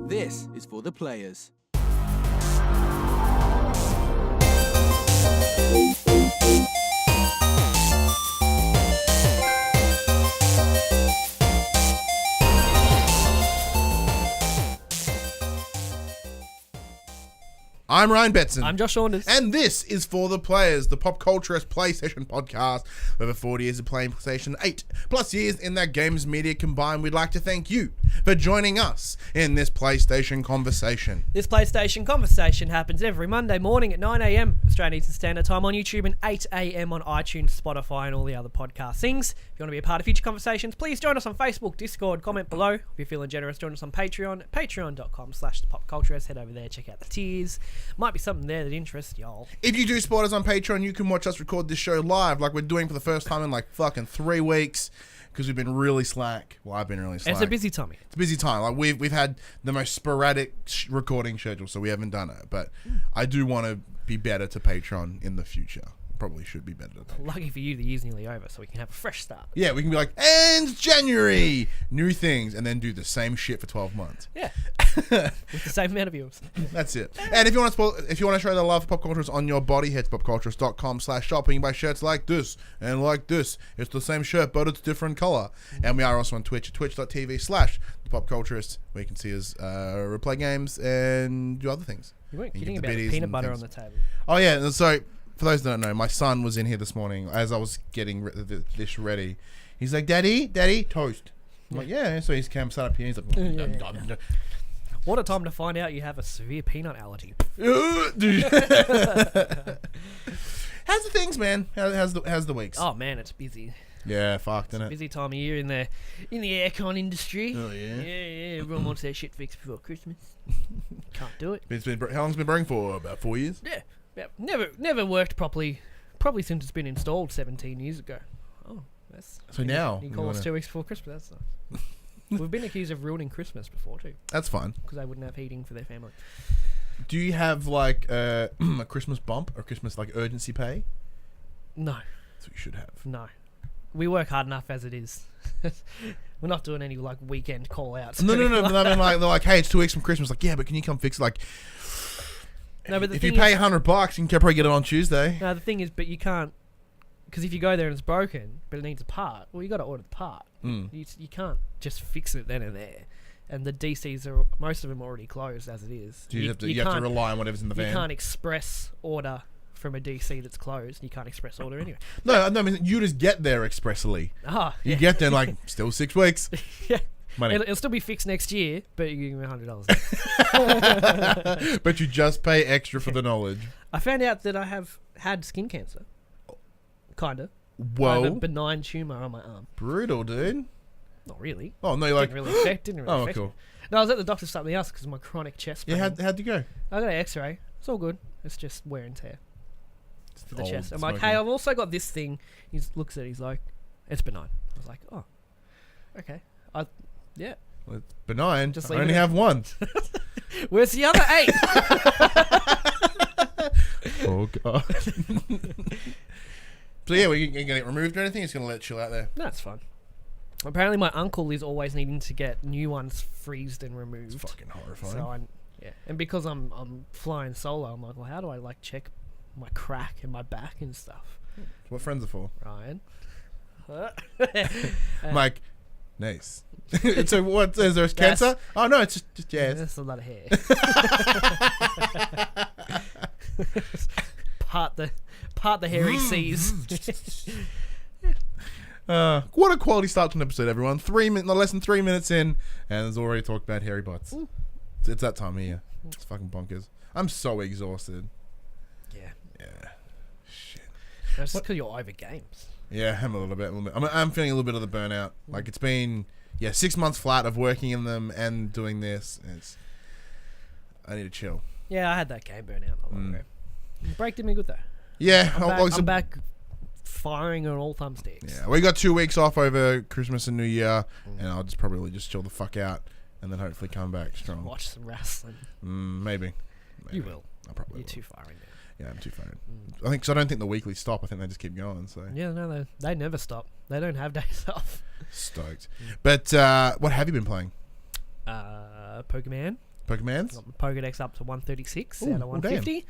This is for the players. I'm Ryan Betson. I'm Josh Saunders. And this is For the Players, the PopCulturists PlayStation podcast. With over 40 years of playing PlayStation, 8 plus years in that games media combined, we'd like to thank you for joining us in this PlayStation conversation. This PlayStation conversation happens every Monday morning at 9 a.m. Australian Eastern Standard Time on YouTube and 8 a.m. on iTunes, Spotify and all the other podcast things. If you want to be a part of future conversations, please join us on Facebook, Discord, comment below. If you're feeling generous, join us on Patreon, patreon.com/thepopculturists. Head over there, check out the tiers. Might be something there that interests y'all. If you do support us on Patreon, you can watch us record this show live like we're doing for the first time in like fucking 3 weeks because we've been really slack. Well, I've been really slack. It's a busy time. It's a busy time. Like we've had the most sporadic recording schedule, so we haven't done it. But I do want to be better to Patreon in the future. Probably should be better to Patreon. Lucky for you, the year's nearly over, so we can have a fresh start. Yeah, we can be like, and it's January, new things, and then do the same shit for 12 months. Yeah, with the same amount of viewers. That's it. And if you want to show the love for PopCulturists on your body, head to popculturists.com/shop. You can buy shirts like this and like this. It's the same shirt, but it's different color. And we are also on Twitch at twitch.tv/thepopculturists, where you can see us replay games and do other things. You weren't And kidding get the about the biddies peanut and butter things. on the table. Oh yeah, so for those that don't know, my son was in here this morning as I was getting the dish ready. He's like, Daddy, toast. I'm like, yeah. So he's sat up here. He's like, Yeah. What a time to find out you have a severe peanut allergy. How's the things, man? How's the weeks? Oh man, it's busy. Yeah, fucked, isn't it? Busy time of year in the aircon industry. Oh yeah. Yeah. Everyone wants their shit fixed before Christmas. Can't do it. How long's it been brewing for? About 4 years? Yeah. Never worked properly. Probably since it's been installed 17 years ago. Oh, that's So now you call us 2 weeks before Christmas. That's nice. We've been accused of ruining Christmas before too, That's fine. because they wouldn't have heating for their family. Do you have like a Christmas bump or Christmas like urgency pay? No, That's what you should have. no. We work hard enough as it is. We're not doing any like weekend call outs. No. But I mean, like they're like, hey, it's 2 weeks from Christmas. Like, yeah, but can you come fix it? Like, No, but the if you thing pay is- $100, you can probably get it on Tuesday. No, the thing is, but you can't, because if you go there and it's broken, but it needs a part, well, you got to order the part. Mm. You can't just fix it then and there. And the DCs are, most of them are already closed as it is. So you have to rely on whatever's in the van. You can't express order from a DC that's closed. You can't express order anyway. No, I mean, you just get there expressly. You get there like, still 6 weeks. Yeah. Money. It'll still be fixed next year, but you give me $100. But you just pay extra for the knowledge. I found out that I have had skin cancer. Kinda. I Whoa. have a benign tumour on my arm. Brutal, dude. Not really. Oh, no, you're like... Didn't really affect Oh, me. cool. No, I was at the doctor for something else because of my chronic chest pain. Yeah, how'd you go? I got an X-ray. It's all good. It's just wear and tear for the Old chest. I'm smoking. like, hey, I've also got this thing. He looks at it. He's like, it's benign. I was like, oh, okay. Yeah. Well, it's benign. Just I leave only it have one. Where's the other 8? Oh, God. So, yeah, we can get it removed or anything? It's going to let it chill out there. That's fun. Apparently, my uncle is always needing to get new ones freezed and removed. It's fucking horrifying. So and because I'm flying solo, I'm like, well, how do I like check my crack in my back and stuff? What friends are for? Ryan. Mike. Nice. So what is there? Cancer? Oh no, it's just jazz. That's a lot of hair. part the hairy seas. What a quality start to an episode, everyone. Not less than 3 minutes in, and there's already talk about hairy butts. It's that time of year. It's fucking bonkers. I'm so exhausted. Yeah. Shit. That's just because you're over games. Yeah, I'm a little bit. I'm feeling a little bit of the burnout. Like it's been 6 months flat of working in them and doing this. I need to chill. Yeah, I had that game burnout not long ago. The break did me good though. Yeah, I'm back firing on all thumbsticks. Yeah, we got 2 weeks off over Christmas and New Year, and I'll probably just chill the fuck out, and then hopefully come back strong. Watch some wrestling. Maybe. You will. I probably You're will. too far in there. Yeah, I'm too far in. I think, 'cause I don't think the weekly stop. I think they just keep going. So Yeah, no, they never stop. They don't have days off. stoked. But what have you been playing? Pokemon. Pokemans? Got my Pokedex up to 136 Ooh, out of well, 150.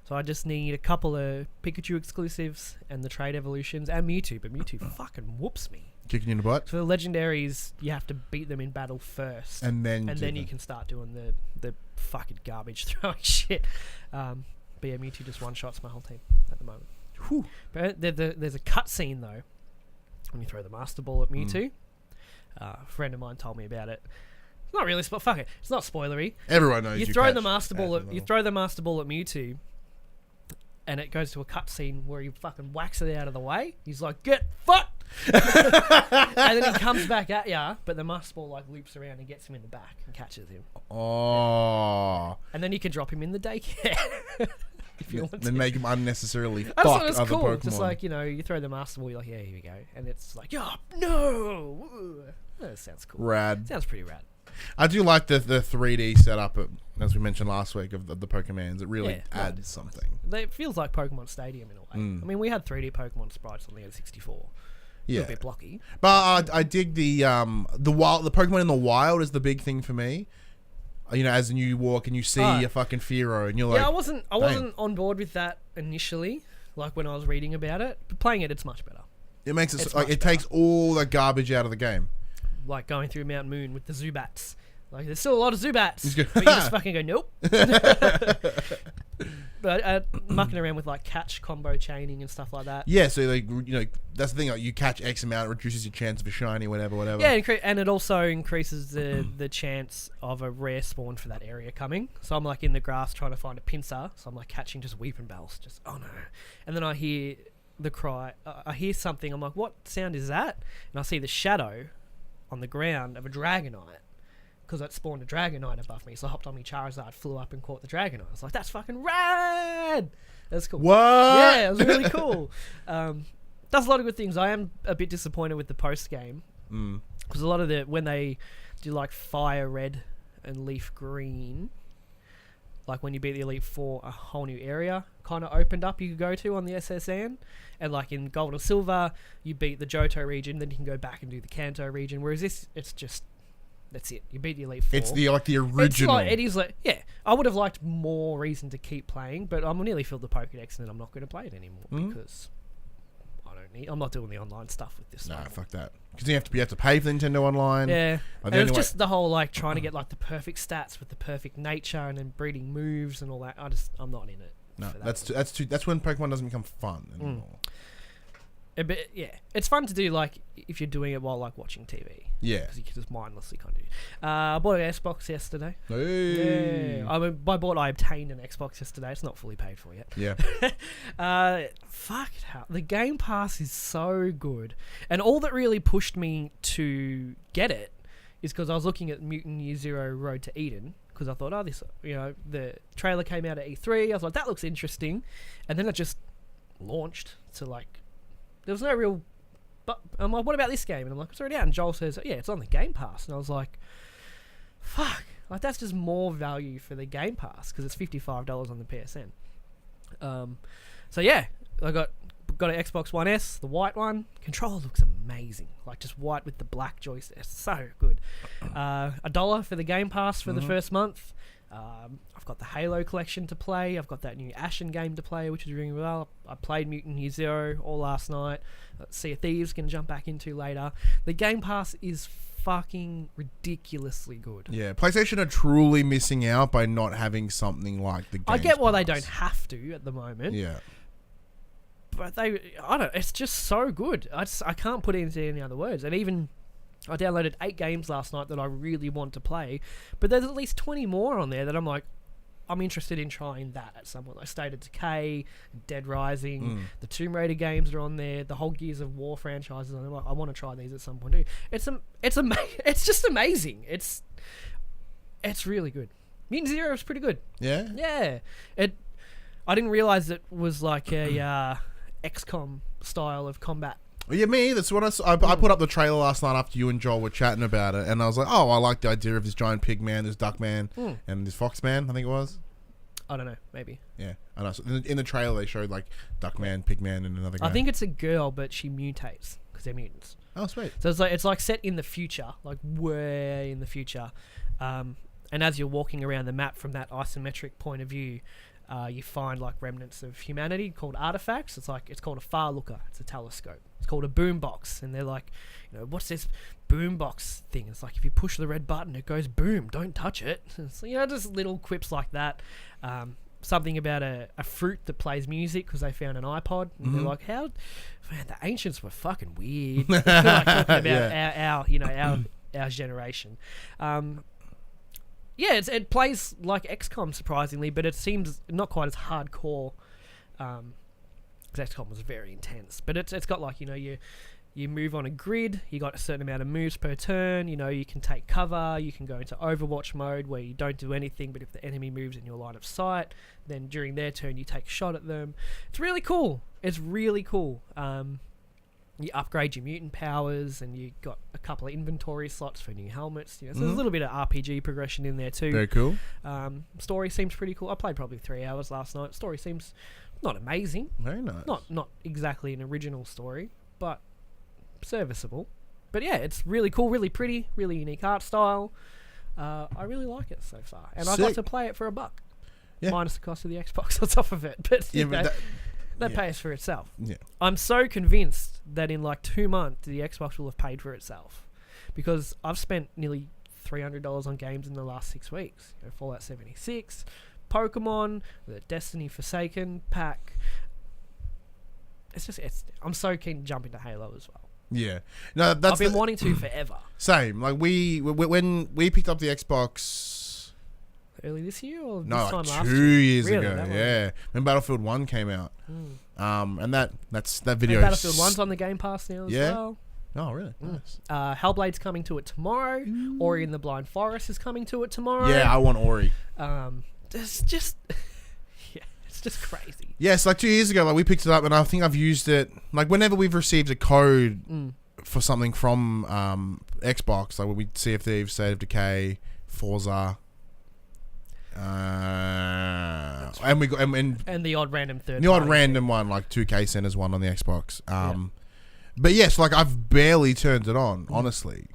So I just need a couple of Pikachu exclusives and the trade evolutions and Mewtwo, but Mewtwo fucking whoops me. Kicking you in the butt? For the legendaries, you have to beat them in battle first, And then you can start doing the fucking garbage throwing shit. But yeah, Mewtwo just one-shots my whole team at the moment. Whew. But there's a cutscene though when you throw the Master Ball at Mewtwo. A friend of mine told me about it. It's not really fuck it. It's not spoilery. Everyone knows You throw the Master Ball at Mewtwo, and it goes to a cutscene where he fucking whacks it out of the way. He's like, "Get fucked!" And then he comes back at ya, but the Master Ball like loops around and gets him in the back and catches him. Oh. And then you can drop him in the daycare. If you want Then to. make him unnecessarily fuck That's other cool. Pokemon. Just like, you throw the Master Ball, you're like, yeah, here we go. And it's like, oh, no. That sounds cool. Rad. Sounds pretty rad. I do like the 3D setup, as we mentioned last week, of the Pokemans. It really adds something. It feels like Pokemon Stadium in a way. I mean, we had 3D Pokemon sprites on the N64. Yeah. A bit blocky. But I dig the Pokemon in the wild is the big thing for me. As you walk and you see a fucking Fearow and you're like... Yeah, I wasn't on board with that initially, like when I was reading about it. But playing it's much better. It makes it like it takes all the garbage out of the game. Like going through Mount Moon with the Zubats. Like, there's still a lot of Zubats, Go, but you just fucking go, nope. But mucking around with like catch combo chaining and stuff like that. Yeah, so that's the thing. Like you catch X amount, it reduces your chance of a shiny, whatever. Yeah, and it also increases the chance of a rare spawn for that area coming. So I'm like in the grass trying to find a pincer. So I'm like catching just weeping bells. Just oh no, and then I hear the cry. I hear something. I'm like, what sound is that? And I see the shadow on the ground of a Dragonite. Because it spawned a Dragonite above me, so I hopped on my Charizard, flew up and caught the Dragonite. I was like, that's fucking rad! That's cool. What? Yeah, it was really cool. Does a lot of good things. I am a bit disappointed with the post-game. Because a lot of when they do like Fire Red and Leaf Green, like when you beat the Elite Four, a whole new area kind of opened up you could go to on the SSN. And like in Gold or Silver, you beat the Johto region, then you can go back and do the Kanto region. Whereas this, it's just... That's it. You beat the Elite Four. It's the original. It is like, yeah. I would have liked more reason to keep playing, but I'm nearly filled the Pokedex and I'm not going to play it anymore because I don't need. I'm not doing the online stuff with this. No, stuff. fuck that. Because you have to pay for Nintendo Online. Yeah, Like, and it's just the whole like trying to get like the perfect stats with the perfect nature and then breeding moves and all that. I'm not in it. No, for that's when Pokemon doesn't become fun anymore. But yeah, it's fun to do like if you're doing it while like watching TV. Yeah. Because you can just mindlessly kind of do. I bought an Xbox yesterday. Hey. Yeah. I obtained an Xbox yesterday. It's not fully paid for yet. Yeah. Fuck it, how the Game Pass is so good, and all that really pushed me to get it is because I was looking at Mutant Year Zero Road to Eden. Because I thought, the trailer came out at E3. I was like, that looks interesting, and then it just launched to like. There was no real... But I'm like, what about this game? And I'm like, it's already out. And Joel says, yeah, it's on the Game Pass. And I was like, fuck. Like, that's just more value for the Game Pass because it's $55 on the PSN. So, yeah. I got an Xbox One S, the white one. Controller looks amazing. Like, just white with the black joystick. It's so good. $1 for the Game Pass for the first month. I've got the Halo collection to play. I've got that new Ashen game to play, which is doing well. I played Mutant Year Zero all last night. Sea of Thieves going to jump back into later. The Game Pass is fucking ridiculously good. Yeah, PlayStation are truly missing out by not having something like the Game Pass. I get why they don't have to at the moment. Yeah. But it's just so good. I can't put it into any other words. And even... I downloaded 8 games last night that I really want to play, but there's at least 20 more on there that I'm like, I'm interested in trying that at some point. Like State of Decay, Dead Rising, the Tomb Raider games are on there, the whole Gears of War franchises on there. Like, I want to try these at some point too. It's just amazing. It's really good. Mutant Zero is pretty good. Yeah? Yeah. I didn't realize it was like a XCOM style of combat. Yeah, me either. So when I put up the trailer last night after you and Joel were chatting about it, and I was like, oh, I like the idea of this giant pig man, this duck man, and this fox man, I think it was. I don't know, maybe. Yeah, I know. So in the trailer, they showed like duck man, pig man, and another guy. I think it's a girl, but she mutates because they're mutants. Oh, sweet. So it's like set in the future, like way in the future. And And as you're walking around the map from that isometric point of view, you find like remnants of humanity called artifacts. It's called a far looker. It's a telescope. It's called a boombox. And they're like, what's this boombox thing? It's like if you push the red button, it goes boom. Don't touch it. So, just little quips like that. Something about a fruit that plays music because they found an iPod. And they're like, man, the ancients were fucking weird. Like talking about our generation. It plays like XCOM surprisingly, but it seems not quite as hardcore. Because XCOM was very intense, but it's got like you move on a grid. You got a certain amount of moves per turn. You can take cover. You can go into Overwatch mode where you don't do anything, but if the enemy moves in your line of sight, then during their turn you take a shot at them. It's really cool. You upgrade your mutant powers, and you got a couple of inventory slots for new helmets. So there's a little bit of RPG progression in there too. Very cool. Story seems pretty cool. I played probably 3 hours last night. Story seems not amazing. Very nice. Not exactly an original story, but serviceable. But yeah, it's really cool, really pretty, really unique art style. I really like it so far, and Sick. I got to play it for $1, Yeah. minus the cost of the Xbox on top of it. But that pays for itself. Yeah. I'm so convinced that in like 2 months, the Xbox will have paid for itself, because I've spent nearly $300 on games in the last 6 weeks. Fallout 76, Pokemon, the Destiny Forsaken pack. I'm so keen to jump into Halo as well. Yeah. No, that's I've been wanting to forever. Same. Like when we picked up the Xbox Early this year or this like time last 2 year? years Really? ago. That Yeah. When Battlefield 1 came out. And that video And Battlefield 1's on the Game Pass now as Yeah. well. Oh, really? Nice. Hellblade's coming to it tomorrow. Ori and the Blind Forest is coming to it tomorrow. Yeah, I want Ori. It's just it's just crazy. Yes, like 2 years ago, like we picked it up, and I think I've used it like whenever we've received a code for something from Xbox, like when we Sea of Thieves, State of Decay, Forza, and we got And the odd random third. the odd party random one, like 2K Centers one on the Xbox. But yes, like I've barely turned it on, honestly.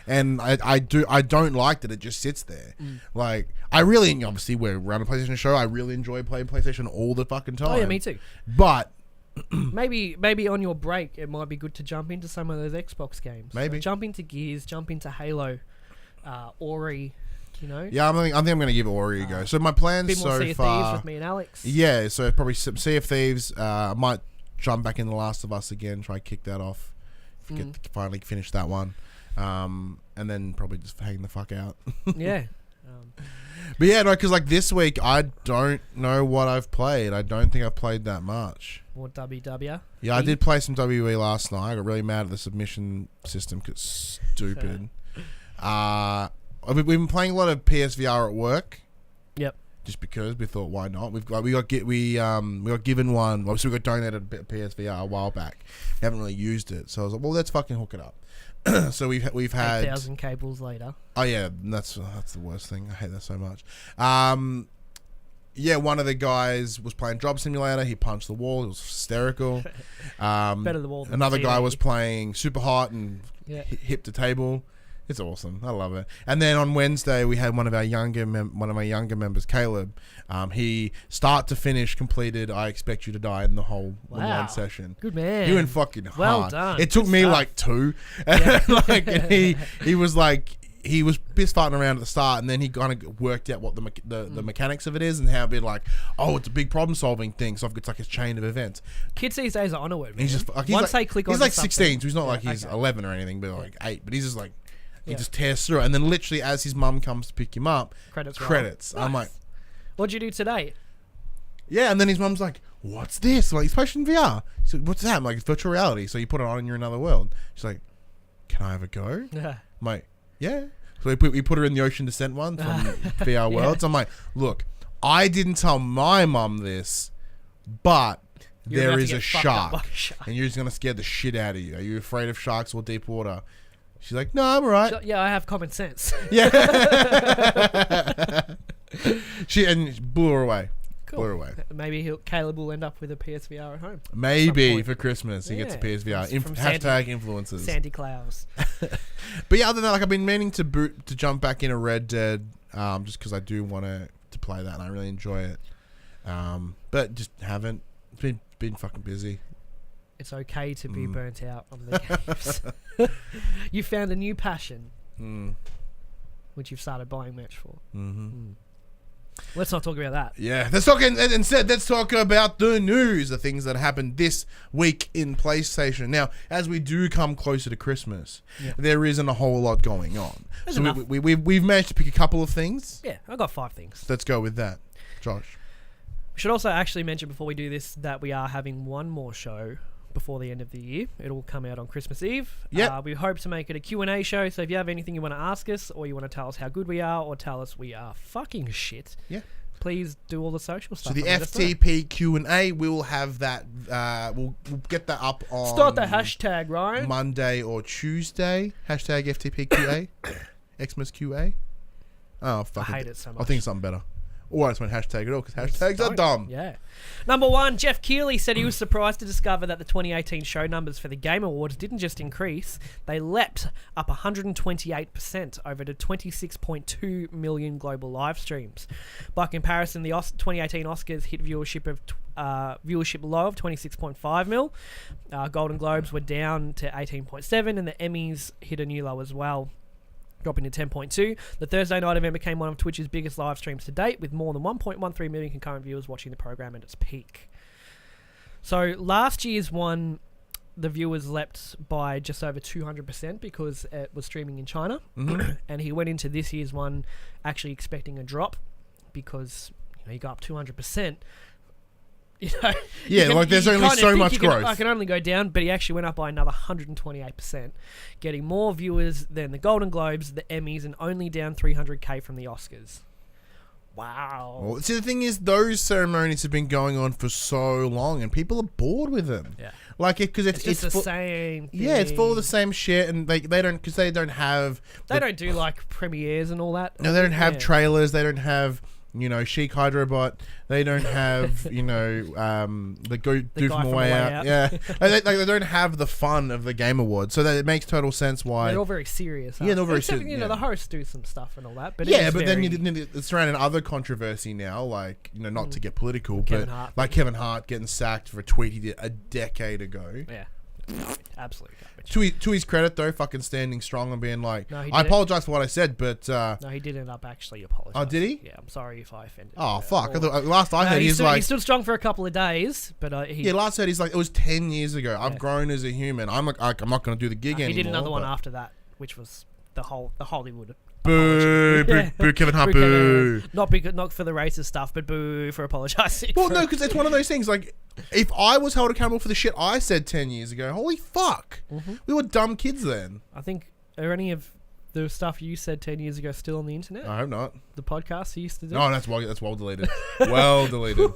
And I don't like that it just sits there. Like I really, obviously we're around a PlayStation show. I really enjoy playing PlayStation all the fucking time. Oh yeah, me too. But maybe on your break it might be good to jump into some of those Xbox games. Maybe. Jump into Gears, jump into Halo, Ori. Yeah, I think I'm going to give Ori a go. So my plans bit more so Sea of far, Thieves with me and Alex. yeah. So probably some Sea of Thieves. I might jump back in The Last of Us again. Try to kick that off. Finally finish that one. And then probably just hang the fuck out. Yeah. But yeah, no, because like this week I don't know what I've played. I don't think I've played that much. More WW. Yeah, I did play some WWE last night. I got really mad at the submission system because it's stupid. We've been playing a lot of PSVR at work. Yep. Just because we thought, why not? We got given one. Obviously, we got donated a bit of PSVR a while back. We haven't really used it, so I was like, well, let's fucking hook it up. So we've had 8,000 cables later. Oh yeah, that's the worst thing. I hate that so much. Yeah, one of the guys was playing Job Simulator. He punched the wall. It was hysterical. Better the wall than Another the guy TV. was playing Super Hot and hip to table. It's awesome. I love it. And then on Wednesday we had one of my younger members, Caleb. He start to finish completed I Expect You to Die in the whole online session. Good man. He went fucking hard. Well done. It took Good me stuff. like 2. And he was like, he was piss farting around at the start, and then he kind of worked out what the mechanics of it is and how it'd be like, oh, it's a big problem solving thing. So it's like a chain of events. Kids these days are on it, man. He's just like, Once they click on he's like something- 16, so he's not like he's 11 or anything, but like 8. But he's just like, he just tears through it, and then literally as his mum comes to pick him up, Credits. I'm like, what'd you do today? yeah, and then his mum's like, what's this? I'm like, it's PlayStation VR. She's like, what's that? I'm like, it's virtual reality. So you put it on and you're in another world. She's like, can I have a go? I'm like, yeah. So we put her in the Ocean Descent one from VR Worlds. I'm like, look, I didn't tell my mum this, but You're there about to is get a fucked up shark, by a shark. and you're just going to scare the shit out of you. Are you afraid of sharks or deep water? She's like, no, I'm all right. Yeah, I have common sense. Yeah. She blew her away. Cool. Blew her away. Maybe Caleb will end up with a PSVR at home. Maybe point. for Christmas he gets a Yeah. PSVR. From Hashtag influencers. Sandy Clouds. But yeah, other than that, like I've been meaning to jump back in a Red Dead just because I do want to play that and I really enjoy it. But just haven't. It's been fucking busy. It's okay to be burnt out on the games. You found a new passion, which you've started buying merch for. Let's not talk about that. Yeah, let's talk instead. Let's talk about the news, the things that happened this week in PlayStation. Now, as we do come closer to Christmas, there isn't a whole lot going on. There's so enough. we've managed to pick a couple of things. Yeah, I got 5 things. Let's go with that, Josh. We should also actually mention before we do this that we are having one more show before the end of the year. It'll come out on Christmas Eve. Yep. We hope to make it a Q&A show, so if you have anything you want to ask us, or you want to tell us how good we are, or tell us we are fucking shit, please do all the social stuff. So the FTP Q&A, we will have that, we'll get that up on... Start the hashtag, Ryan. Monday or Tuesday. Hashtag FTP QA. Xmas QA. Oh, fuck. I hate it so much. I'll think of something better. Or I just went hashtag it all because hashtags are dumb. Yeah. Number 1, Jeff Keighley said he was surprised to discover that the 2018 show numbers for the Game Awards didn't just increase, they leapt up 128% over to 26.2 million global live streams. By comparison, the 2018 Oscars hit viewership low of 26.5 mil. Golden Globes were down to 18.7, and the Emmys hit a new low as well, dropping to 10.2. The Thursday night event became one of Twitch's biggest live streams to date, with more than 1.13 million concurrent viewers watching the program at its peak. So last year's one, the viewers leapt by just over 200% because it was streaming in China. And he went into this year's one actually expecting a drop because he got up 200%. There's only so much growth. I can only go down, but he actually went up by another 128%, getting more viewers than the Golden Globes, the Emmys, and only down 300k from the Oscars. Wow. Well, see, the thing is, those ceremonies have been going on for so long, and people are bored with them. Yeah. Because it's just the same thing. Yeah, it's full of the same shit, and they don't have. They don't do like premieres and all that. No, they don't have trailers. They don't have. Chic Hydrobot. They don't have, the do from the way out. Yeah. they don't have the fun of the Game Awards. So that it makes total sense why. They're all very serious. Yeah, they're very serious. The hosts do some stuff and all that. But then it's surrounding other controversy now, like, not to get political, Kevin but Hart. like Kevin Hart getting sacked for a tweet he did a decade ago. Yeah. Absolutely garbage. To his credit, though, fucking standing strong and being like, No, I apologize for what I said, but... no, he did end up actually apologizing. Oh, did he? Yeah, I'm sorry if I offended. Oh, fuck. Last I heard, he he's like... He stood strong for a couple of days, but last I heard, he's like, it was 10 years ago. I've grown as a human. I'm not going to do the gig anymore. He did another one after that, which was the Hollywood... Boo, boo, Kevin Hart, boo. Not for the racist stuff, but boo for apologising. Well, no, because it's one of those things, like, if I was held accountable for the shit I said 10 years ago, holy fuck. We were dumb kids then. I think, are any of the stuff you said 10 years ago still on the internet? I hope not. The podcast you used to do? Oh, that's well deleted. Well deleted.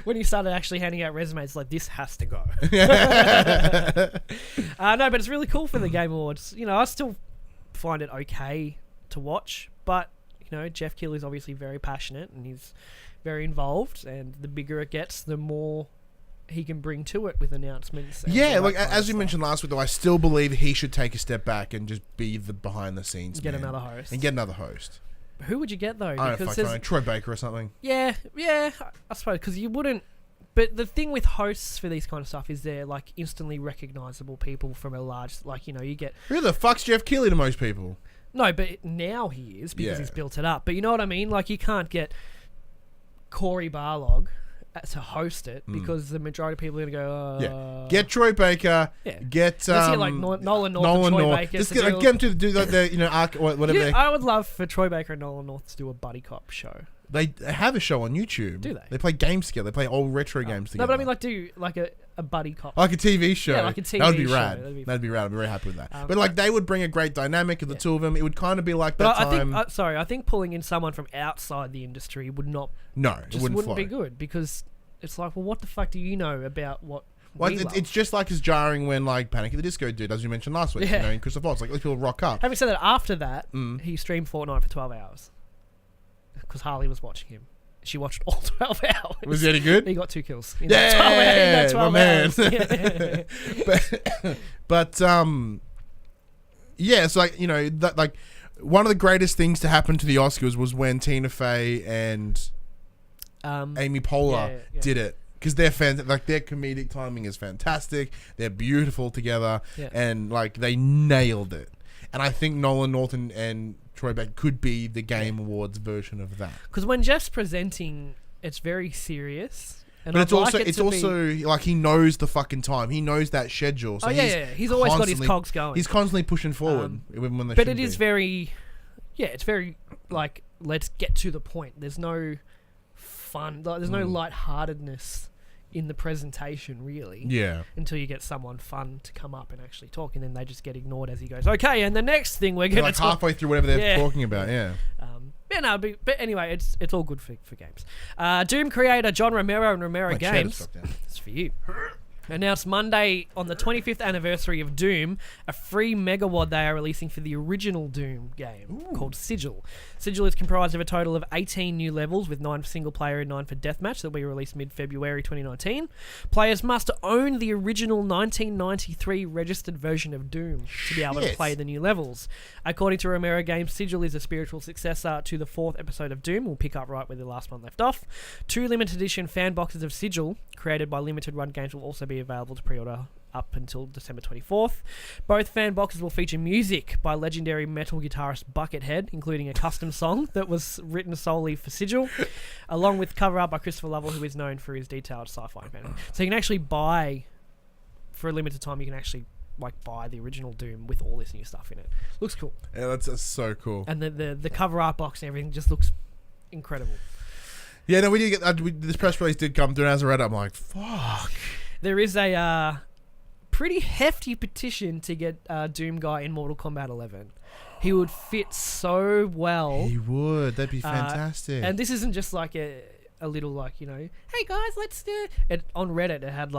When you started actually handing out resumes, like, this has to go. No, but it's really cool for the Game Awards. I still find it okay to watch, but Jeff Keighley's obviously very passionate and he's very involved, and the bigger it gets, the more he can bring to it with announcements. Yeah, like as we mentioned last week, though, I still believe he should take a step back and just be the behind the scenes get another host. Who would you get though? I don't know, Troy Baker or something. Yeah, I suppose, because you wouldn't. But the thing with hosts for these kind of stuff is they're like instantly recognizable people from a large, you get. Who the fuck's Jeff Keighley to most people? No, but now he is because he's built it up. But you know what I mean? Like, you can't get Corey Barlog to host it because the majority of people are going to go, Get Troy Baker. Yeah. Get Let's get like Nolan North and Troy Baker. Just get him to do the arc, whatever. Yeah, I would love for Troy Baker and Nolan North to do a buddy cop show. They have a show on YouTube. Do they? They play games together. They play old retro games together. No, but I mean, like, do like a buddy cop. Like a TV show. Yeah, like a TV That would be show. rad. That'd be rad. I'm very happy with that. But like, they would bring a great dynamic of the two of them. It would kind of be like that time. I think pulling in someone from outside the industry would not. No, it wouldn't be good, because it's like, well, what the fuck do you know about what? Well, it's just like as jarring when like Panic at the Disco did, as you mentioned last week. In Christopher Fox, like these people rock up. Having said that, after that, he streamed Fortnite for 12 hours because Harley was watching him. She watched all 12 hours. Was he any good? He got 2 kills. Yeah, 12 my man. Hours. but yeah, it's like, that, like, one of the greatest things to happen to the Oscars was when Tina Fey and Amy Poehler did it. Because they're their comedic timing is fantastic. They're beautiful together, and like they nailed it. And I think Nolan North and Troy Beck could be the Game Awards version of that. Because when Jeff's presenting, it's very serious. And but it's also like he knows the fucking time. He knows that schedule. So he's always got his cogs going. He's constantly pushing forward when they. But it is very, it's very like let's get to the point. There's no fun. Like, there's no lightheartedness in the presentation, really. Yeah. Until you get someone fun to come up and actually talk, and then they just get ignored as he goes. Okay, and the next thing we're going to talk halfway through whatever they're talking about. Yeah. But anyway, it's all good for games. Doom creator John Romero and Romero Games. It's for you. Announced Monday on the 25th anniversary of Doom, a free megawad they are releasing for the original Doom game called Sigil. Sigil is comprised of a total of 18 new levels with 9 for single player and 9 for deathmatch that will be released mid-February 2019. Players must own the original 1993 registered version of Doom to be able to play the new levels. According to Romero Games, Sigil is a spiritual successor to the 4th episode of Doom. We'll pick up right where the last one left off. 2 limited edition fan boxes of Sigil, created by Limited Run Games, will also be available to pre-order up until December 24th. Both fan boxes will feature music by legendary metal guitarist Buckethead, including a custom song that was written solely for Sigil, along with cover art by Christopher Lovell, who is known for his detailed sci-fi fantasy. So you can actually buy, for a limited time, you can actually buy the original Doom with all this new stuff in it. Looks cool. Yeah, that's so cool. And the cover art box and everything just looks incredible. Yeah, no, we did get this press release did come through, and as I read it, I'm like, fuck. There is a pretty hefty petition to get Doom Guy in Mortal Kombat 11. He would fit so well. He would. That'd be fantastic. And this isn't just like a little hey guys, let's do it. On Reddit, it had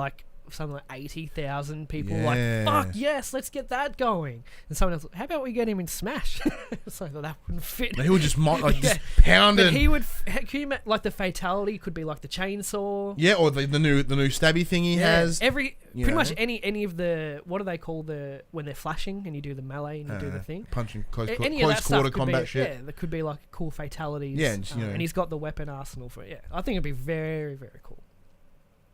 something like 80,000 people fuck yes, let's get that going. And someone else, how about we get him in Smash? So that wouldn't fit. He would just just pound it. But he would, can you imagine, the fatality could be like the chainsaw. Yeah, or the new stabby thing he has. Pretty much any of the, what do they call when they're flashing and you do the melee and you do the thing? Punching close quarter combat shit. Yeah, there could be cool fatalities. Yeah, and he's got the weapon arsenal for it. Yeah, I think it'd be very, very cool.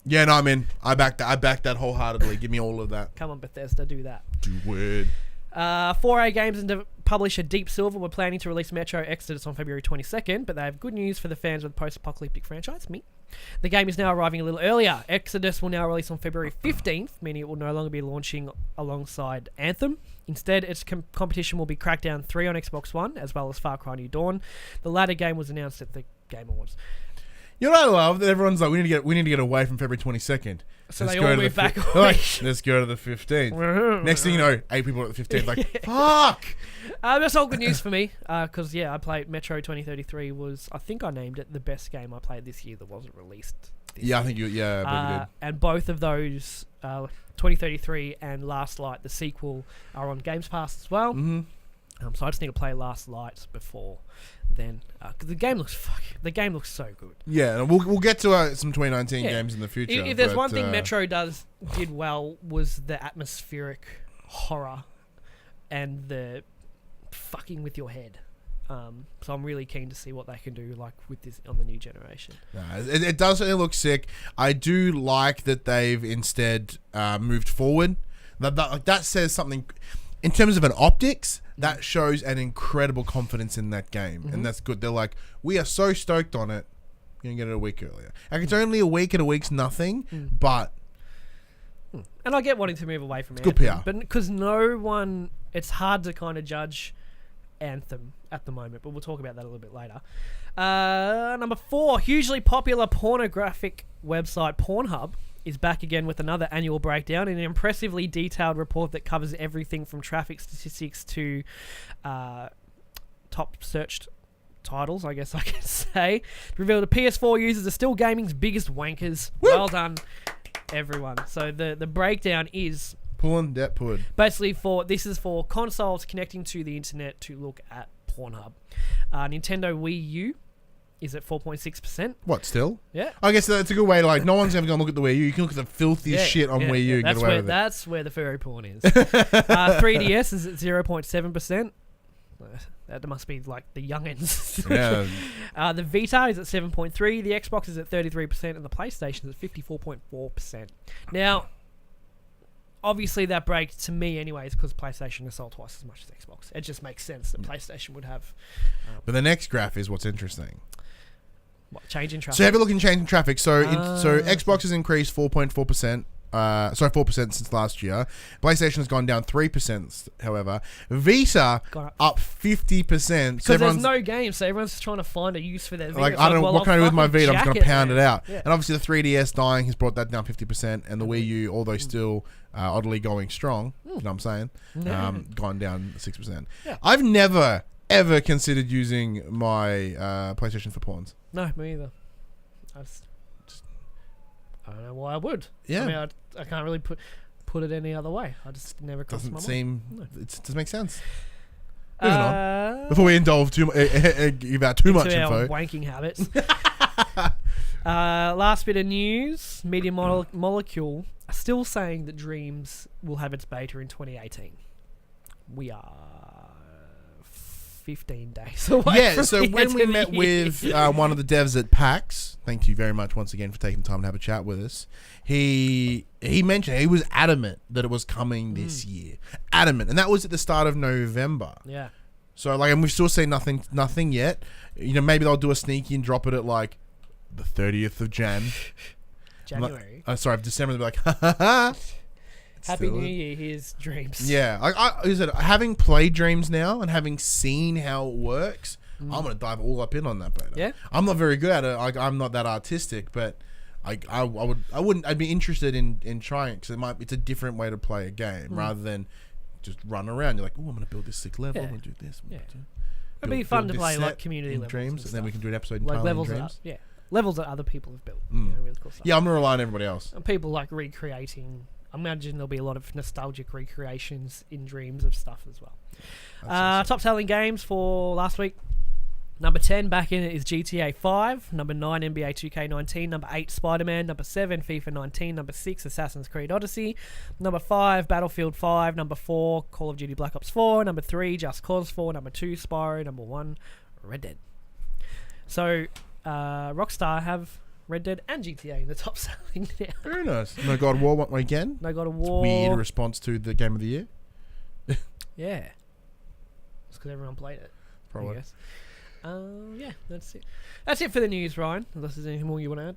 Yeah, no, I'm in. I back that wholeheartedly. Give me all of that. Come on, Bethesda, do that. Do word. 4A Games and publisher Deep Silver were planning to release Metro Exodus on February 22nd, but they have good news for the fans of the post-apocalyptic franchise, me. The game is now arriving a little earlier. Exodus will now release on February 15th, meaning it will no longer be launching alongside Anthem. Instead, its competition will be Crackdown 3 on Xbox One, as well as Far Cry New Dawn. The latter game was announced at the Game Awards. You know what I love? That everyone's like, we need to get away from February 22nd. So they all move back away. Let's go to the 15th. Next thing you know, 8 people at the 15th. Fuck! That's all good news for me. Because, I played Metro 2033 I think I named it the best game I played this year that wasn't released this year. I think you did. And both of those, 2033 and Last Light, the sequel, are on Games Pass as well. Mm-hmm. So I just need to play Last Light before then, because the game looks so good. Yeah, and we'll get to some 2019 games in the future. If there's one thing Metro did well was the atmospheric horror and the fucking with your head. So I'm really keen to see what they can do with this on the new generation. It does look sick. I do like that they've instead moved forward. That says something. In terms of an optics, that shows an incredible confidence in that game, and that's good. They're like, we are so stoked on it, you're going to get it a week earlier. Like, it's only a week, and a week's nothing, but... And I get wanting to move away from Anthem. Good PR. But because it's hard to kind of judge Anthem at the moment, but we'll talk about that a little bit later. Number 4, hugely popular pornographic website Pornhub is back again with another annual breakdown and an impressively detailed report that covers everything from traffic statistics to top searched titles, I guess I can say. It revealed that PS4 users are still gaming's biggest wankers. Woo! Well done, everyone. So the breakdown is pulling that pud. Basically this is for consoles connecting to the internet to look at Pornhub. Nintendo Wii U is at 4.6%. What, still? Yeah. I guess that's a good way to, no one's ever going to look at the Wii U. You can look at the filthiest shit on Wii U and get away with it. That's where the furry porn is. 3DS is at 0.7%. That must be like the youngins. Yeah. The Vita is at 7.3, the Xbox is at 33%, and the PlayStation is at 54.4%. Now, obviously that breaks to me anyways because PlayStation has sold twice as much as Xbox. It just makes sense that PlayStation would have. But the next graph is what's interesting. What, change in traffic? So have a look in change in traffic. So Xbox has increased 4.4%. 4% since last year. PlayStation has gone down 3%. However, Vita up 50%. Because there's no game, so everyone's just trying to find a use for their Vita. Like I don't know what can I do with my Vita. I'm just gonna pound it out. Yeah. And obviously the 3DS dying has brought that down 50%, and the Wii U, although still oddly going strong, you know what I'm saying, gone down 6%. Yeah. I've never ever considered using my PlayStation for pawns. No, me either. I don't know why I would. Yeah. I mean, I can't really put it any other way. I just never crossed my mind. Doesn't seem... No. It doesn't make sense. Moving on. Before we indulge about too much our info. wanking habits. Last bit of news. Media Molecule are still saying that Dreams will have its beta in 2018. We are 15 days away. Yeah, so when we met with one of the devs at PAX, thank you very much once again for taking time to have a chat with us. He mentioned he was adamant that it was coming this year. Adamant. And that was at the start of November. Yeah. So like, and we've still seen nothing yet. You know, maybe they'll do a sneaky and drop it at like the 30th of January. Sorry, of December. They'll be like, ha ha ha. Happy New Year, here's Dreams. Yeah, having played Dreams now and having seen how it works, I'm gonna dive all up in on that beta. Yeah, I'm not very good at it. I'm not that artistic, but I'd be interested in trying it because it's a different way to play a game rather than just run around. You're like, oh, I'm gonna build this sick level. I'm gonna do this. It'd be fun to play like community levels Dreams, and then we can do an episode like entirely levels in Dreams. levels that other people have built. You know, really cool stuff. Yeah, I'm gonna rely on everybody else. And people like recreating. I imagine there'll be a lot of nostalgic recreations in Dreams of stuff as well. Top selling games for last week. Number 10 back in it is GTA 5. Number 9 NBA 2K19. Number 8 Spider-Man. Number 7 FIFA 19. Number 6 Assassin's Creed Odyssey. Number 5 Battlefield 5. Number 4 Call of Duty Black Ops 4. Number 3 Just Cause 4. Number 2 Spyro. Number 1 Red Dead. So Rockstar have Red Dead and GTA in the top selling now. Very nice. No God of War again. No God of War. Weird response to the game of the year. Yeah. It's because everyone played it. Probably. I guess. Yeah, that's it. That's it for the news, Ryan. Unless there's anything more you want to add.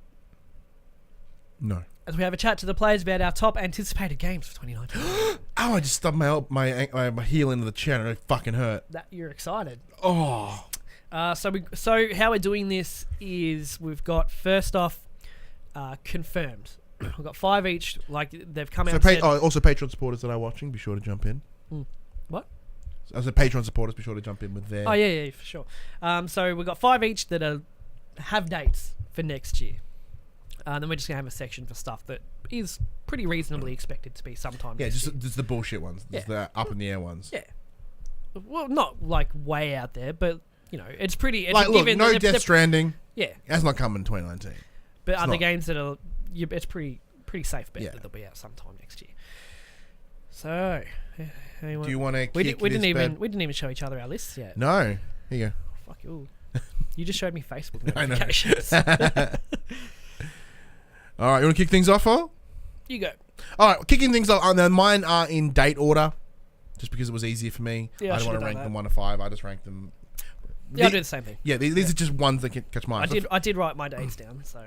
No. As we have a chat to the players about our top anticipated games for 2019. Oh, I just stubbed my heel into the chair and it fucking hurt. That you're excited. Oh. So how we're doing this is we've got first off confirmed. We've got 5 each. Like they've come out. Also Patreon supporters that are watching, be sure to jump in. What? As a Patreon supporters, be sure to jump in with their. Oh yeah, for sure. So we've got 5 each that have dates for next year. Then we're just gonna have a section for stuff that is pretty reasonably expected to be sometime. Yeah, this year. just the bullshit ones, just the up in the air ones. Yeah. Well, not like way out there, but. You know, it's pretty... It's like, look, given no Death Stranding. Yeah. That's not coming in 2019. But other games that are... It's pretty safe bet that they'll be out sometime next year. So... Do you want to we didn't even show each other our lists yet. No. Here you go. Fuck you. You just showed me Facebook I know. notifications. All right, you want to kick things off, Phil? You go. All right, kicking things off. Mine are in date order, just because it was easier for me. Yeah, I don't want to rank them 1 to 5. I just rank them... Yeah, I'll do the same thing. Yeah, these are just ones that can catch my eye. I did write my dates down, so...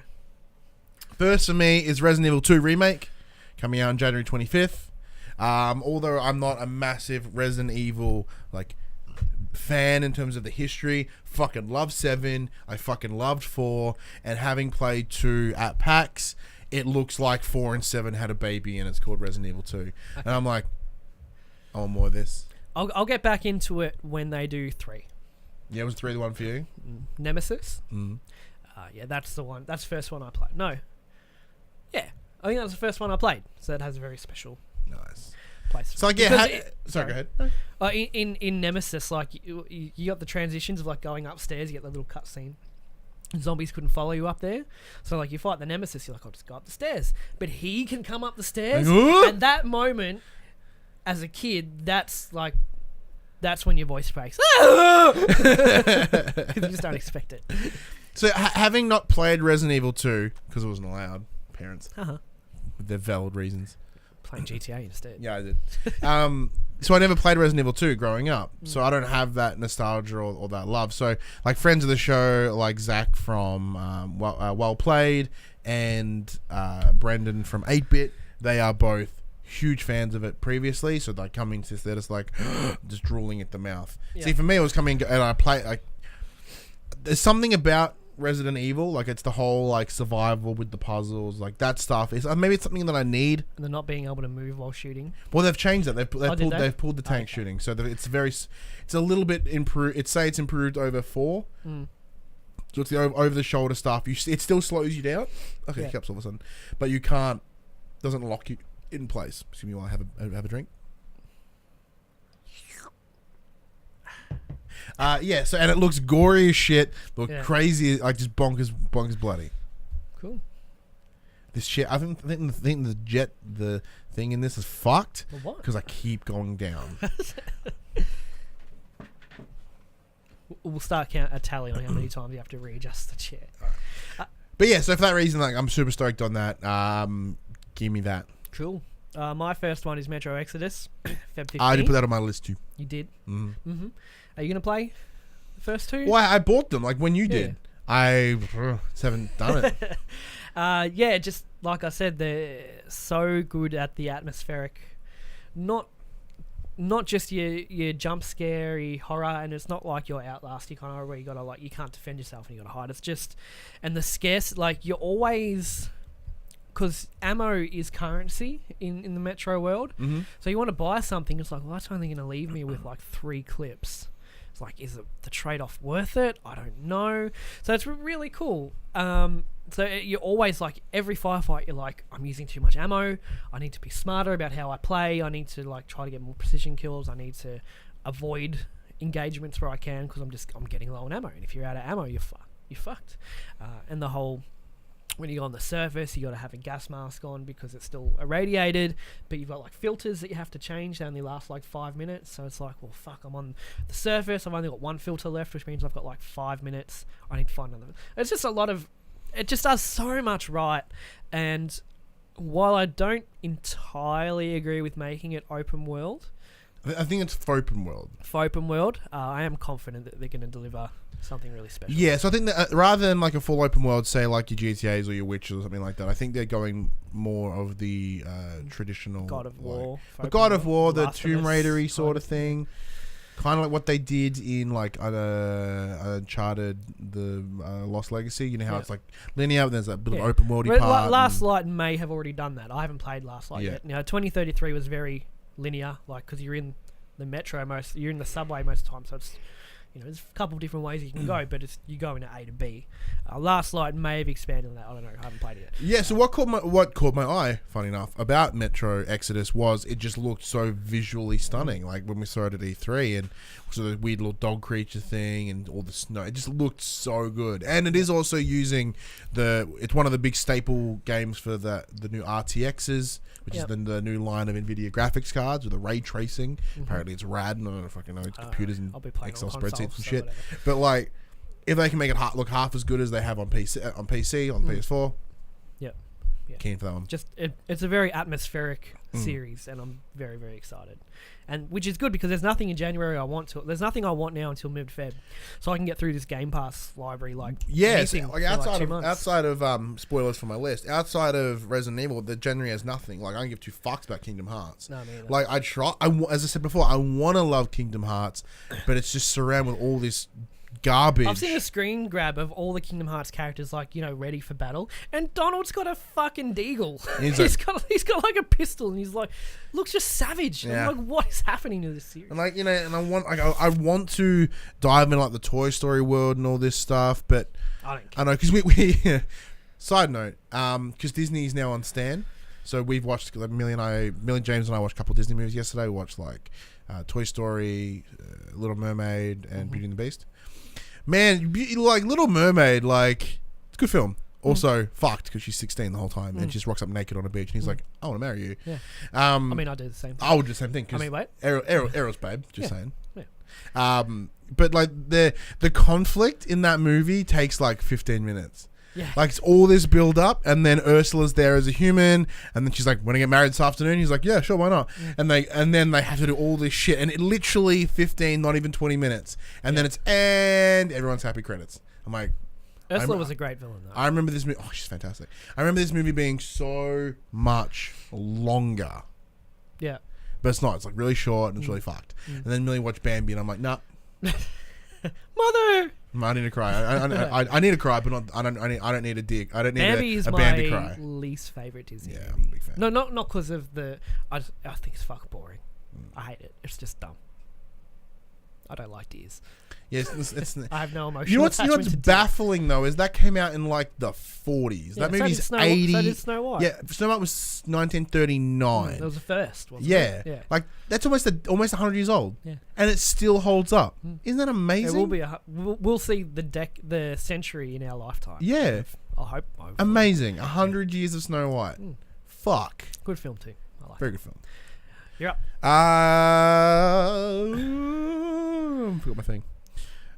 First for me is Resident Evil 2 Remake, coming out on January 25th. Although I'm not a massive Resident Evil fan in terms of the history, fucking love 7, I fucking loved 4, and having played 2 at PAX, it looks like 4 and 7 had a baby and it's called Resident Evil 2. And I'm like, I want more of this. I'll get back into it when they do 3. Yeah, was 3 the one for you? Nemesis? Yeah, that's the one. That's the first one I played. No. Yeah, I think that was the first one I played. So it has a very special place. So sorry, go ahead. In Nemesis, like you got the transitions of like going upstairs, you get the little cutscene. Zombies couldn't follow you up there. So like you fight the Nemesis, you're like, I'll just go up the stairs. But he can come up the stairs. And that moment, as a kid, that's like... that's when your voice breaks. Because you just don't expect it. So having not played Resident Evil 2 because it wasn't allowed, parents, Uh-huh. with their valid reasons. Playing GTA instead. Yeah, I did. So I never played Resident Evil 2 growing up, so I don't have that nostalgia or that love. So like friends of the show, like Zach from Well Played and Brendan from 8-Bit, they are both huge fans of it previously. So like coming to this, they're just like just drooling at the mouth. Yeah. See, for me, it was coming and I play like. There's something about Resident Evil, like it's the whole like survival with the puzzles, like that stuff. Is maybe it's something that I need. And they're not being able to move while shooting. Well, they've changed that. They've pulled the tank Okay. shooting, so that it's a little bit improved. It's improved over 4. So it's the over the shoulder stuff. It still slows you down. Okay, Yeah. hiccups all of a sudden, but you can't. Doesn't lock you in place. Excuse me while I have a drink. Yeah. So and it looks gory as shit. Look crazy, like just bonkers bloody. Cool. This shit. I think the thing in this is fucked. Well, what? Because I keep going down. We'll start a tally on how many times you have to readjust the chair. But yeah, so for that reason, like I'm super stoked on that. Give me that. Cool. My first one is Metro Exodus, Feb 15. I did put that on my list too. You did? Mm-hmm. Are you going to play the first 2? Well, I bought them like when you did. I just haven't done it. Yeah, just like I said, they're so good at the atmospheric, not just your jump scary horror, and it's not like your Outlast, you kind of where you gotta like you can't defend yourself and you gotta hide. It's just, and the scarce, like you're always, because ammo is currency in the Metro world. Mm-hmm. So you want to buy something, it's like, well, that's only going to leave me with like 3 clips. It's like, is it the trade-off worth it? I don't know. So it's really cool. So you're always like, every firefight, you're like, I'm using too much ammo. I need to be smarter about how I play. I need to like try to get more precision kills. I need to avoid engagements where I can because I'm getting low on ammo. And if you're out of ammo, you're fucked. And the whole, when you go on the surface, you got to have a gas mask on because it's still irradiated, but you've got like filters that you have to change. They only last like 5 minutes, so it's like, well, fuck, I'm on the surface. I've only got 1 filter left, which means I've got like 5 minutes. I need to find another. It's just a lot of. It just does so much right, and while I don't entirely agree with making it open world, I think it's open world. I am confident that they're going to deliver something really special. Yeah, so I think that rather than like a full open world, say like your GTAs or your Witcher or something like that, I think they're going more of the traditional God of War, the God of War, the Last of Tomb Us Raider-y sort of kind thing. Kind of like what they did in like Uncharted, the Lost Legacy. You know how it's like linear, and there's that bit of open worldy part. Last Light may have already done that. I haven't played Last Light Yeah. yet. Now, 2033 was very linear, like because you're in the metro you're in the subway most of the time, so it's there's a couple of different ways you can go, but it's you go into A to B. Last Light may have expanded on that. I don't know. I haven't played it yet. Yeah. So what caught my eye, funny enough, about Metro Exodus was it just looked so visually stunning. Like when we saw it at E3 and so the weird little dog creature thing and all the snow, it just looked so good. And it is also using it's one of the big staple games for the new RTXs, which is the new line of NVIDIA graphics cards with the ray tracing. Apparently it's rad. I don't know if I can know it's computers and Excel spreadsheets and shit. But like, if they can make it look half as good as they have on PC, on PS4, yeah, keen for that one. Just it's a very atmospheric series, and I'm very, very excited. And which is good because there's nothing in January I want to. There's nothing I want now until mid-Feb, so I can get through this Game Pass library like like outside 2 of spoilers for my list, outside of Resident Evil, the January has nothing. Like I don't give 2 fucks about Kingdom Hearts. No, me either. Like as I said before, I want to love Kingdom Hearts, but it's just surrounded with all this garbage. I've seen a screen grab of all the Kingdom Hearts characters ready for battle, and Donald's got a fucking deagle. He's got like a pistol, and he's like looks just savage. Yeah. I'm like, what is happening to this series? And and I want to dive into like the Toy Story world and all this stuff, but I know because we side note, because Disney is now on Stan, so we've watched James and I watched a couple of Disney movies yesterday. We watched like Toy Story, Little Mermaid, and Beauty and the Beast. Man, like Little Mermaid, like it's a good film. Also fucked because she's 16 the whole time and she just rocks up naked on a beach and he's like, I want to marry you. Yeah. I mean, I do the same thing. I would do the same thing. I mean, wait. Errol's babe. Just saying. Yeah. But like the conflict in that movie takes like 15 minutes. Yeah. Like it's all this build up, and then Ursula's there as a human, and then she's like, "Want to get married this afternoon?" He's like, "Yeah, sure, why not?" And then they have to do all this shit, and it literally 15, not even 20 minutes, and then and everyone's happy credits. I'm like, Ursula was a great villain, though. I remember this movie. Oh, she's fantastic. I remember this movie being so much longer. Yeah. But it's not. It's like really short and it's really fucked. And then Millie watched Bambi, and I'm like, nah. Mother. I need to cry. I need to cry, but not. I don't need a dick. I don't need Bambi is a Bambi my cry. least favorite Disney. Yeah, movie. I'm a big fan. No, not because of the. I think it's fucking boring. I hate it. It's just dumb. I don't like deers. Yes, it's I have no emotional you know what's attachment to deer. baffling though is that came out in like the 40s. Yeah, that movie's so 80. So did Snow White. Yeah, Snow White was 1939. That was the first. Wasn't Yeah. it? Yeah. Like that's almost 100 years old. Yeah. And it still holds up. Isn't that amazing? It will be. We'll see the century in our lifetime. Yeah. I hope. Amazing. 100 years of Snow White. Fuck. Good film too. I like Very it. good film. You're up. Forgot my thing.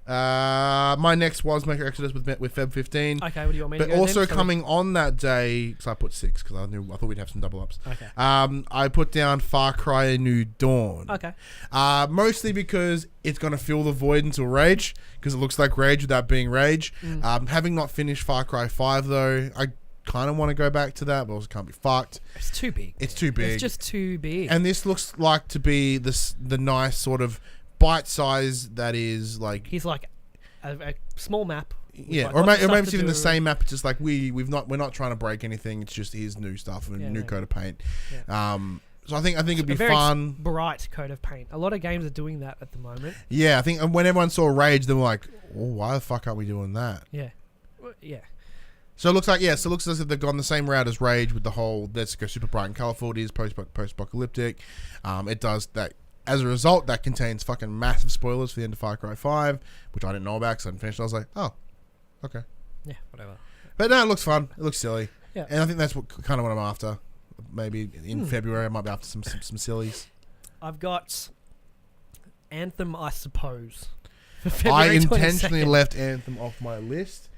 My next was Metro Exodus with Feb 15. Okay, what do you want me to But go also then? coming on that day, because I put 6 because I thought we'd have some double ups. Okay. I put down Far Cry: A New Dawn. Okay. Mostly because it's going to fill the void until Rage, because it looks like Rage without being Rage. Having not finished Far Cry 5 though, I kind of want to go back to that, but also can't be fucked. It's too big. It's too big. It's just too big. And this looks like to be the nice sort of bite size that is like. He's like a small map. Yeah, like or lots of maybe stuff it's to even the do. same map. It's just like we're not trying to break anything. It's just here's new stuff and a new coat of paint. Yeah. So I think it'd be a very fun. Bright coat of paint. A lot of games are doing that at the moment. Yeah, I think when everyone saw Rage, they were like, "Oh, why the fuck aren't we doing that?" Yeah. Yeah. So it looks like as if they've gone the same route as Rage with the whole let's go super bright and colourful. It is post-apocalyptic. It does that. As a result, that contains fucking massive spoilers for the end of Far Cry 5, which I didn't know about because I hadn't finished. I was like, oh, okay. Yeah, whatever. But no, it looks fun. It looks silly. Yeah. And I think that's kind of what I'm after. Maybe in February I might be after some sillies. I've got Anthem, I suppose. For I February intentionally 22nd. left Anthem off my list.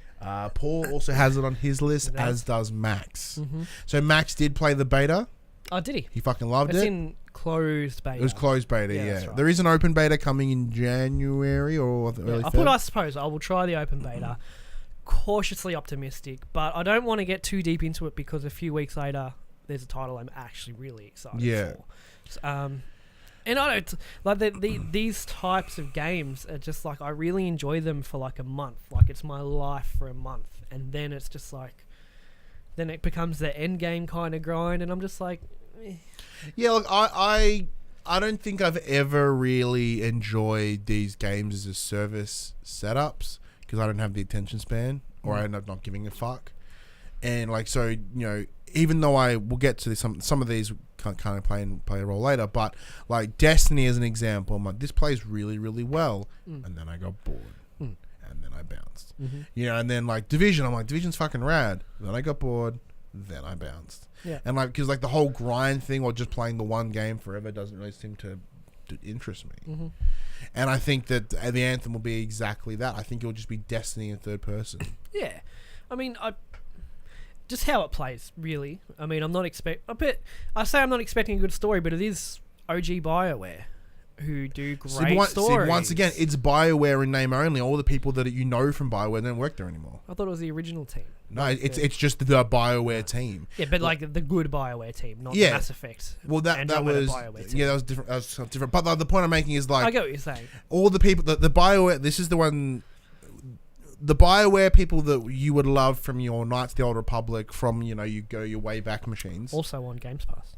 Paul also has it on his list, as does Max. So Max did play the beta. Oh, did he? He fucking loved It's it. in closed beta. It was closed beta, Yeah, yeah. that's right. There is an open beta coming in January or early I Feb. I suppose I will try the open beta. Cautiously optimistic, but I don't want to get too deep into it because a few weeks later there's a title I'm actually really excited for. And I don't like these types of games are just like I really enjoy them for like a month. Like it's my life for a month, and then it's just like then it becomes the end game kind of grind, and I'm just like, eh. Yeah, look, I don't think I've ever really enjoyed these games as a service setups because I don't have the attention span, or I end up not giving a fuck. And like, so even though I will get to some of these kind of play a role later, but like Destiny as an example, I'm like, this plays really really well, and then I got bored, and then I bounced. And then like Division, I'm like, Division's fucking rad. Then I got bored, then I bounced. Yeah. And like, because like the whole grind thing or just playing the one game forever doesn't really seem to interest me. And I think that the Anthem will be exactly that. I think it'll just be Destiny in third person. Yeah, I mean, just how it plays, really. I mean, I'm not expecting a good story, but it is OG BioWare who do great stories. Once again, it's BioWare in name only. All the people that you know from BioWare don't work there anymore. I thought it was the original team. No, it's just the BioWare team. Yeah, but like the good BioWare team, not Yeah. Mass Effect. Well, that Andromeda was BioWare team. yeah, that was different. That was different. But the point I'm making is like I get what you're saying. all the people the BioWare. This is the one. The BioWare people that you would love from your Knights of the Old Republic, from you go your way back machines. Also on Games Pass.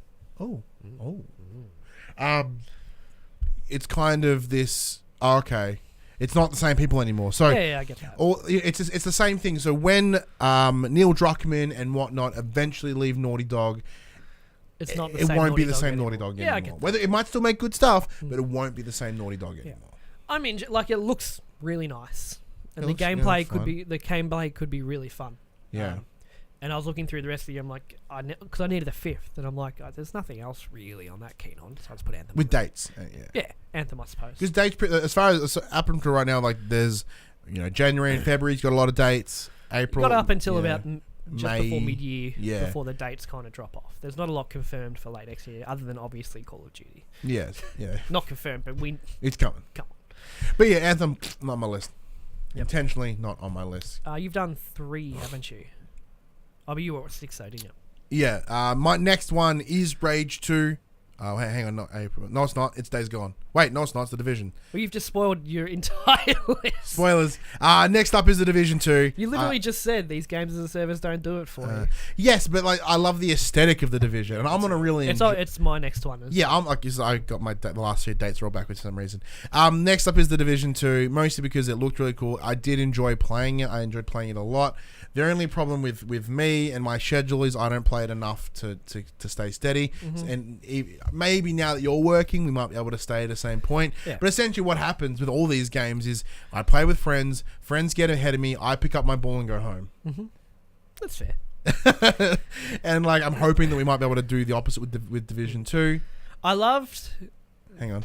It's kind of this. Okay, it's not the same people anymore. So Yeah, I get that. it's the same thing. So when Neil Druckmann and whatnot eventually leave Naughty Dog, It's not the it same won't Naughty be the Dog same anymore. Naughty Dog Yeah, I anymore. get that. Whether it might still make good stuff, but it won't be the same Naughty Dog anymore. I mean, like it looks really nice, and It the looks gameplay fun. could be really fun. Yeah. And I was looking through the rest of the year. I'm like, because I needed a fifth, and I'm like, there's nothing else really on that keen on, so I just put Anthem With on it. dates. Yeah, Anthem, I suppose. Because dates, as far as up until right now, like there's, January and February's got a lot of dates. April. Got up until about just May, before mid-year, before the dates kind of drop off. There's not a lot confirmed for late next year, other than obviously Call of Duty. Yes, yeah. Not confirmed, but It's coming. Come on. But yeah, Anthem, not on my list. Yep. Intentionally not on my list. You've done 3, haven't you? Oh, but you were at 6 though, didn't you? Yeah, my next one is Rage 2. Oh, hang on, not April. No, it's not. It's Days Gone. Wait, no, it's not. It's The Division. Well, you've just spoiled your entire list. Spoilers. Next up is The Division 2. You literally just said these games as a service don't do it for you. Yes, but like I love the aesthetic of The Division, and I'm gonna really. It's my next one. Yeah, I'm like I got the last 2 dates are all backwards for some reason. Next up is The Division 2, mostly because it looked really cool. I did enjoy playing it. I enjoyed playing it a lot. The only problem with me and my schedule is I don't play it enough to stay steady. Mm-hmm. And maybe now that you're working, we might be able to stay at the same point. Yeah. But essentially what happens with all these games is I play with friends get ahead of me, I pick up my ball and go home. Mm-hmm. That's fair. And like I'm hoping that we might be able to do the opposite with Division 2. I loved... Hang on.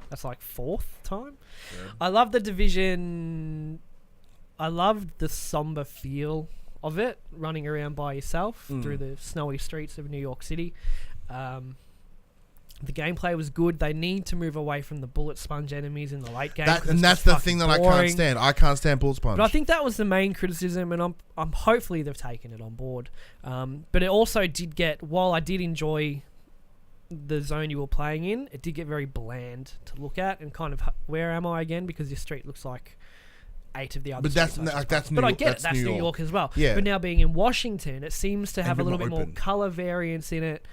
That's like 4th time? Yeah. I love the Division... I loved the somber feel of it, running around by yourself through the snowy streets of New York City. The gameplay was good. They need to move away from the bullet sponge enemies in the late game. That's the thing that boring. I can't stand. I can't stand bullet sponge. But I think that was the main criticism, and I'm hopefully they've taken it on board. But it also did get, while I did enjoy the zone you were playing in, it did get very bland to look at and kind of, where am I again? Because your street looks like 8 of the other. But that's New York. But I get it. That's New York as well. Yeah. But now being in Washington, it seems to have a little bit more open. color variance in it.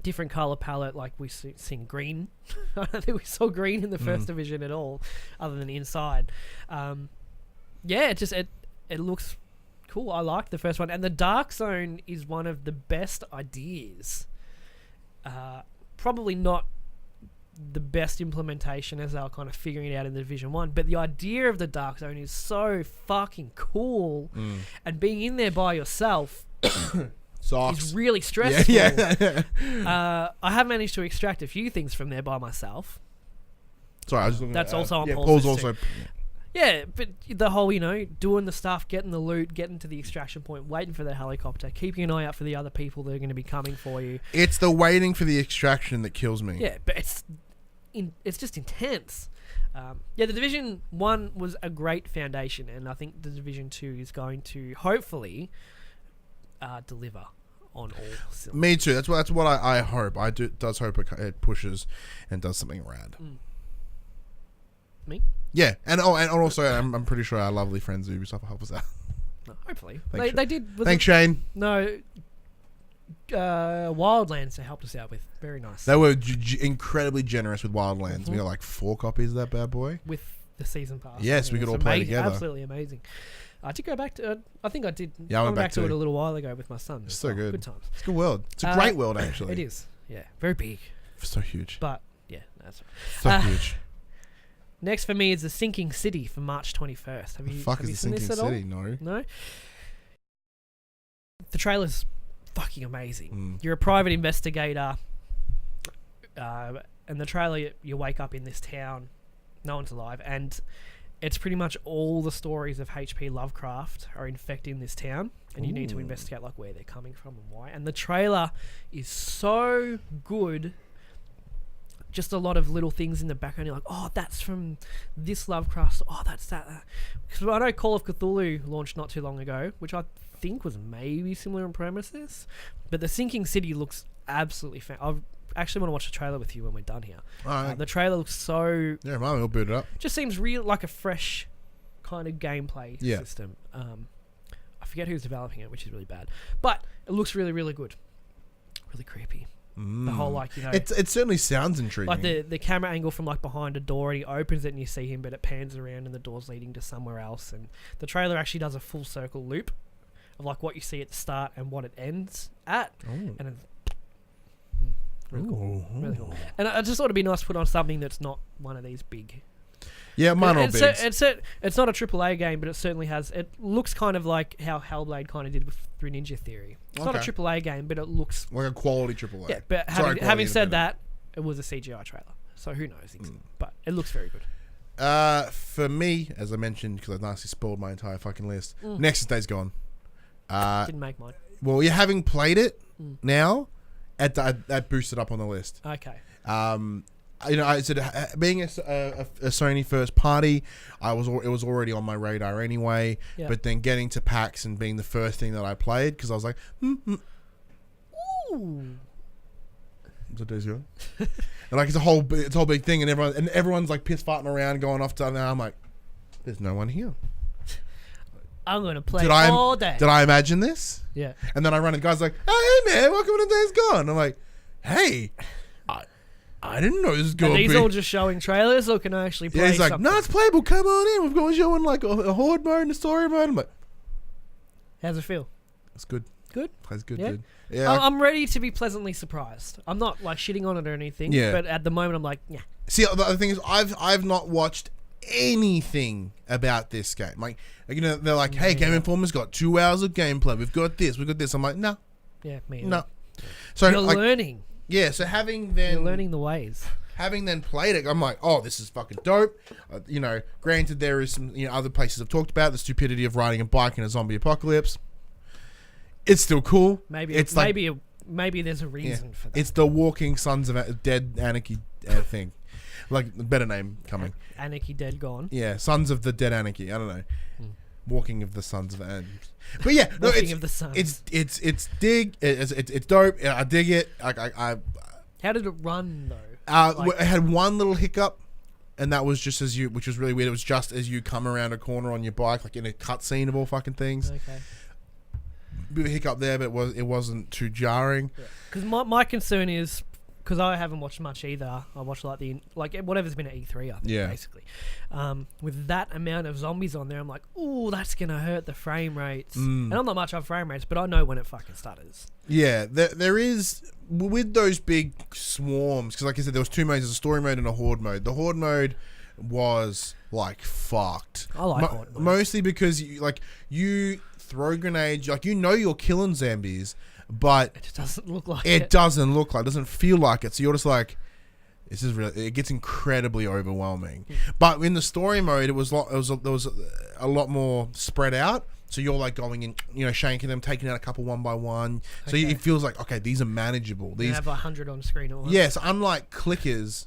Different color palette, like we seen green. I don't think we saw green in the first division at all, other than inside. It looks cool. I like the first one, and the dark zone is one of the best ideas. Probably not the best implementation as they were kind of figuring it out in the Division 1, but the idea of the dark zone is so fucking cool, and being in there by yourself is really stressful. Yeah. I have managed to extract a few things from there by myself. Sorry, I was just looking That's at also on Paul's Paul's list also. Yeah, but the whole, doing the stuff, getting the loot, getting to the extraction point, waiting for the helicopter, keeping an eye out for the other people that are going to be coming for you. It's the waiting for the extraction that kills me. Yeah, but it's just intense. The Division 1 was a great foundation, and I think the Division 2 is going to hopefully deliver on all cylinders. Me too. That's what I hope. I does hope it pushes and does something rad. Me? Yeah, and also I'm pretty sure our lovely friends at Ubisoft will help us out. No, hopefully. Thanks, They did. Thanks, Shane. No. Wildlands they helped us out with. Very nice. They were incredibly generous with Wildlands. We got like 4 copies of that bad boy. With the season pass. Yes, we could all play together. Absolutely amazing. I did go back to. I think I did. Yeah, I went back to it a little while ago with my son. It's so good. Good times. It's a good world. It's a great world, actually. It is. Yeah, very big. So huge. But yeah, that's So huge. Next for me is the Sinking City for March 21st. Have you seen this at all? No. The trailer's fucking amazing. You're a private investigator, and the trailer, you wake up in this town, no one's alive, and it's pretty much all the stories of H.P. Lovecraft are infecting this town, and you need to investigate like where they're coming from and why. And the trailer is so good. Just a lot of little things in the background. You're like, oh, that's from this Lovecraft. Oh, that's that. Because I know Call of Cthulhu launched not too long ago, which I think was maybe similar in premises. But the Sinking City looks absolutely I actually want to watch the trailer with you when we're done here. The trailer looks so... Yeah, Mum, we'll boot it up. Just seems real, like a fresh kind of gameplay system. I forget who's developing it, which is really bad. But it looks really, really good. Really creepy. The whole it certainly sounds intriguing. Like the camera angle from like behind a door, and he opens it and you see him, but it pans around and the door's leading to somewhere else. And the trailer actually does a full circle loop of like what you see at the start and what it ends at. And it's really cool. Really cool. And I just thought it'd be nice to put on something that's not one of these big Yeah, mine are big. It's not a AAA game, but it certainly has. It looks kind of like how Hellblade kind of did through Ninja Theory. It's not a AAA game, but it looks like a quality AAA. Yeah, but having said that, it was a CGI trailer, so who knows? But it looks very good. For me, as I mentioned, because I've nicely spoiled my entire fucking list. Next Day's Gone. Didn't make mine. Well, you're having played it now, that boosted up on the list. Okay. I said being a Sony first party, it was already on my radar anyway. Yeah. But then getting to PAX and being the first thing that I played, because I was like, Ooh. So Days Gone. And like it's a whole big thing, and everyone's like piss farting around, going off to. Now I'm like, there's no one here. I'm gonna play all day. Did I imagine this? Yeah. And then I run, and guys like, hey man, welcome to Days Gone. I'm like, hey, I didn't know this was going to be. Are these all just showing trailers, or can I actually play? Yeah, he's like, something? no, it's playable. Come on in. We've got showing like a horde mode and a story mode. I'm like, how's it feel? It's good. Good. Plays good, Yeah. dude. Yeah. I'm ready to be pleasantly surprised. I'm not like shitting on it or anything. Yeah. But at the moment, I'm like, yeah. See, the other thing is, I've not watched anything about this game. Like you know, they're like, hey, Game Informer's got 2 hours of gameplay. We've got this. I'm like, no. Yeah, me. No. So you're learning. Yeah. So you're learning the ways. Having then played it, I'm like, oh, this is fucking dope. Granted, there is some other places I've talked about the stupidity of riding a bike in a zombie apocalypse. It's still cool. Maybe there's a reason for that. It's the Walking Sons of Dead Anarchy thing. Like, better name coming. Anarchy Dead Gone. Yeah, Sons of the Dead Anarchy. I don't know. Walking of the Sons of Anarchy. But yeah, no, Walking of the Sons. It's dope. I dig it. I How did it run though? It had one little hiccup, and that was just which was really weird. It was just as you come around a corner on your bike, like in a cutscene of all fucking things. Okay. Bit of a hiccup there, but it wasn't too jarring. Because my concern is, because I haven't watched much either. I watched like whatever's been at E3, I think, basically. With that amount of zombies on there, I'm like, ooh, that's gonna hurt the frame rates. And I'm not much on frame rates, but I know when it fucking stutters. Yeah, there is with those big swarms, because like I said, there was two modes: there's a story mode and a horde mode. The horde mode was like fucked. I like horde mode. Mostly because you throw grenades, you're killing zombies, but it just doesn't look like it. It doesn't feel like it. So you're just like, this is really. It gets incredibly overwhelming. But in the story mode, there was a lot more spread out. So you're like going in, shanking them, taking out a couple one by one. So it feels like, okay, these are manageable. These have 100 on screen at once. Yes, unlike clickers,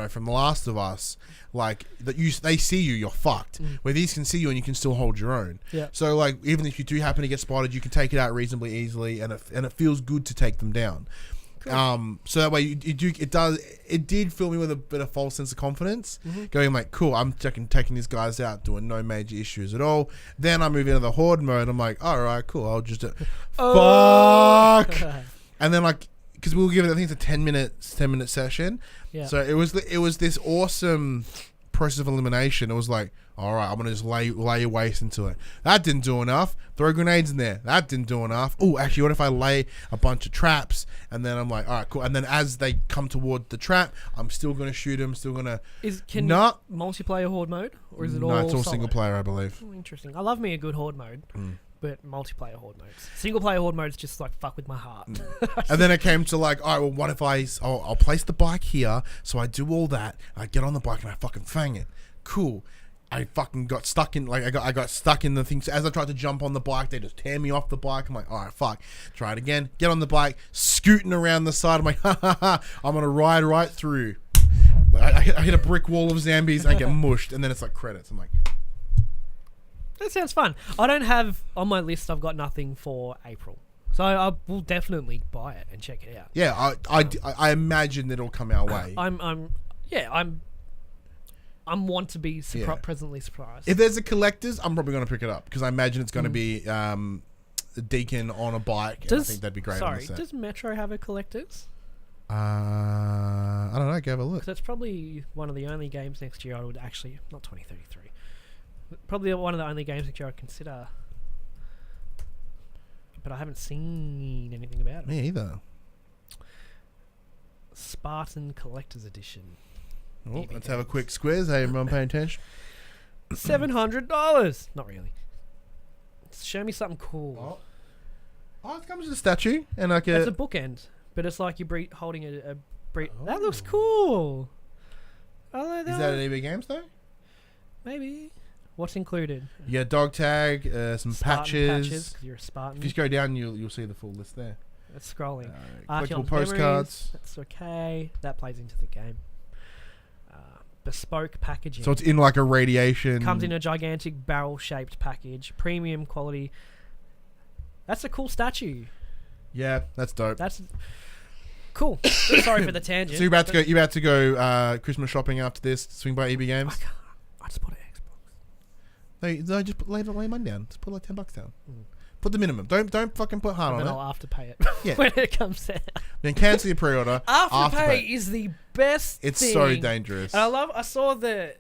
from The Last of Us, like they see you, you're fucked. Where these can see you and you can still hold your own. Yeah. So like, even if you do happen to get spotted, you can take it out reasonably easily, and it feels good to take them down. Cool. So that way it did fill me with a bit of false sense of confidence, going like, cool, I'm taking these guys out, doing no major issues at all. Then I move into the horde mode. I'm like, all right, cool, I'll just fuck. And then because we'll give it, I think it's a 10-minute session. Yeah. So it was this awesome process of elimination. It was like, all right, I'm gonna just lay your waste into it. That didn't do enough. Throw grenades in there. That didn't do enough. Oh, actually, what if I lay a bunch of traps? And then I'm like, all right, cool. And then as they come toward the trap, I'm still gonna shoot them. Still gonna. Multiplayer horde mode, or is it all? No, it's all solo? single player, I believe. Oh, interesting. I love me a good horde mode. But multiplayer horde modes. Single player horde modes just like fuck with my heart. And then it came to like, all right, well, what if I'll place the bike here, so I do all that, I get on the bike and I fucking fang it. Cool. I fucking got stuck in, I got stuck in the things. As I tried to jump on the bike, they just tear me off the bike. I'm like, all right, fuck. Try it again. Get on the bike, scooting around the side. I'm like, I'm going to ride right through. I hit a brick wall of zombies and I get mushed. And then it's like credits. I'm like, that sounds fun. I don't have on my list. I've got nothing for April, so I will definitely buy it and check it out. Yeah, I imagine it'll come our way. I'm want to be pleasantly surprised. If there's a collector's, I'm probably going to pick it up because I imagine it's going to be a Deacon on a bike. And I think that'd be great. Sorry, does Metro have a collector's? I don't know. Go have a look. Because that's probably one of the only games next year I would actually not 2033. Probably one of the only games that I'd consider, but I haven't seen anything about it. Me either. Spartan Collector's Edition. Oh, let's have a quick squiz. Hey, everyone paying attention? $700. Not really. Show me something cool. Oh, it comes with a statue and like It's a bookend, but it's like you're holding a That looks cool. Is that an EB Games though? Maybe. What's included? You get a dog tag, some Spartan patches. 'cause you're a Spartan. If you just go down, you'll see the full list there. It's scrolling. Collectible Archeon's postcards. Memories, that's okay. That plays into the game. Bespoke packaging. So it's in like a radiation. Comes in a gigantic barrel-shaped package. Premium quality. That's a cool statue. Yeah, that's dope. That's cool. Sorry for the tangent. So you're about to go Christmas shopping after this. Swing by EB Games. I can't. I just bought an Xbox. No, just lay money down. Just put like $10 down. Put the minimum. Don't fucking put hard And on then it. I'll afterpay it Yeah. when it comes out. Then cancel your pre-order. Afterpay is the best It's thing. so dangerous. And I saw the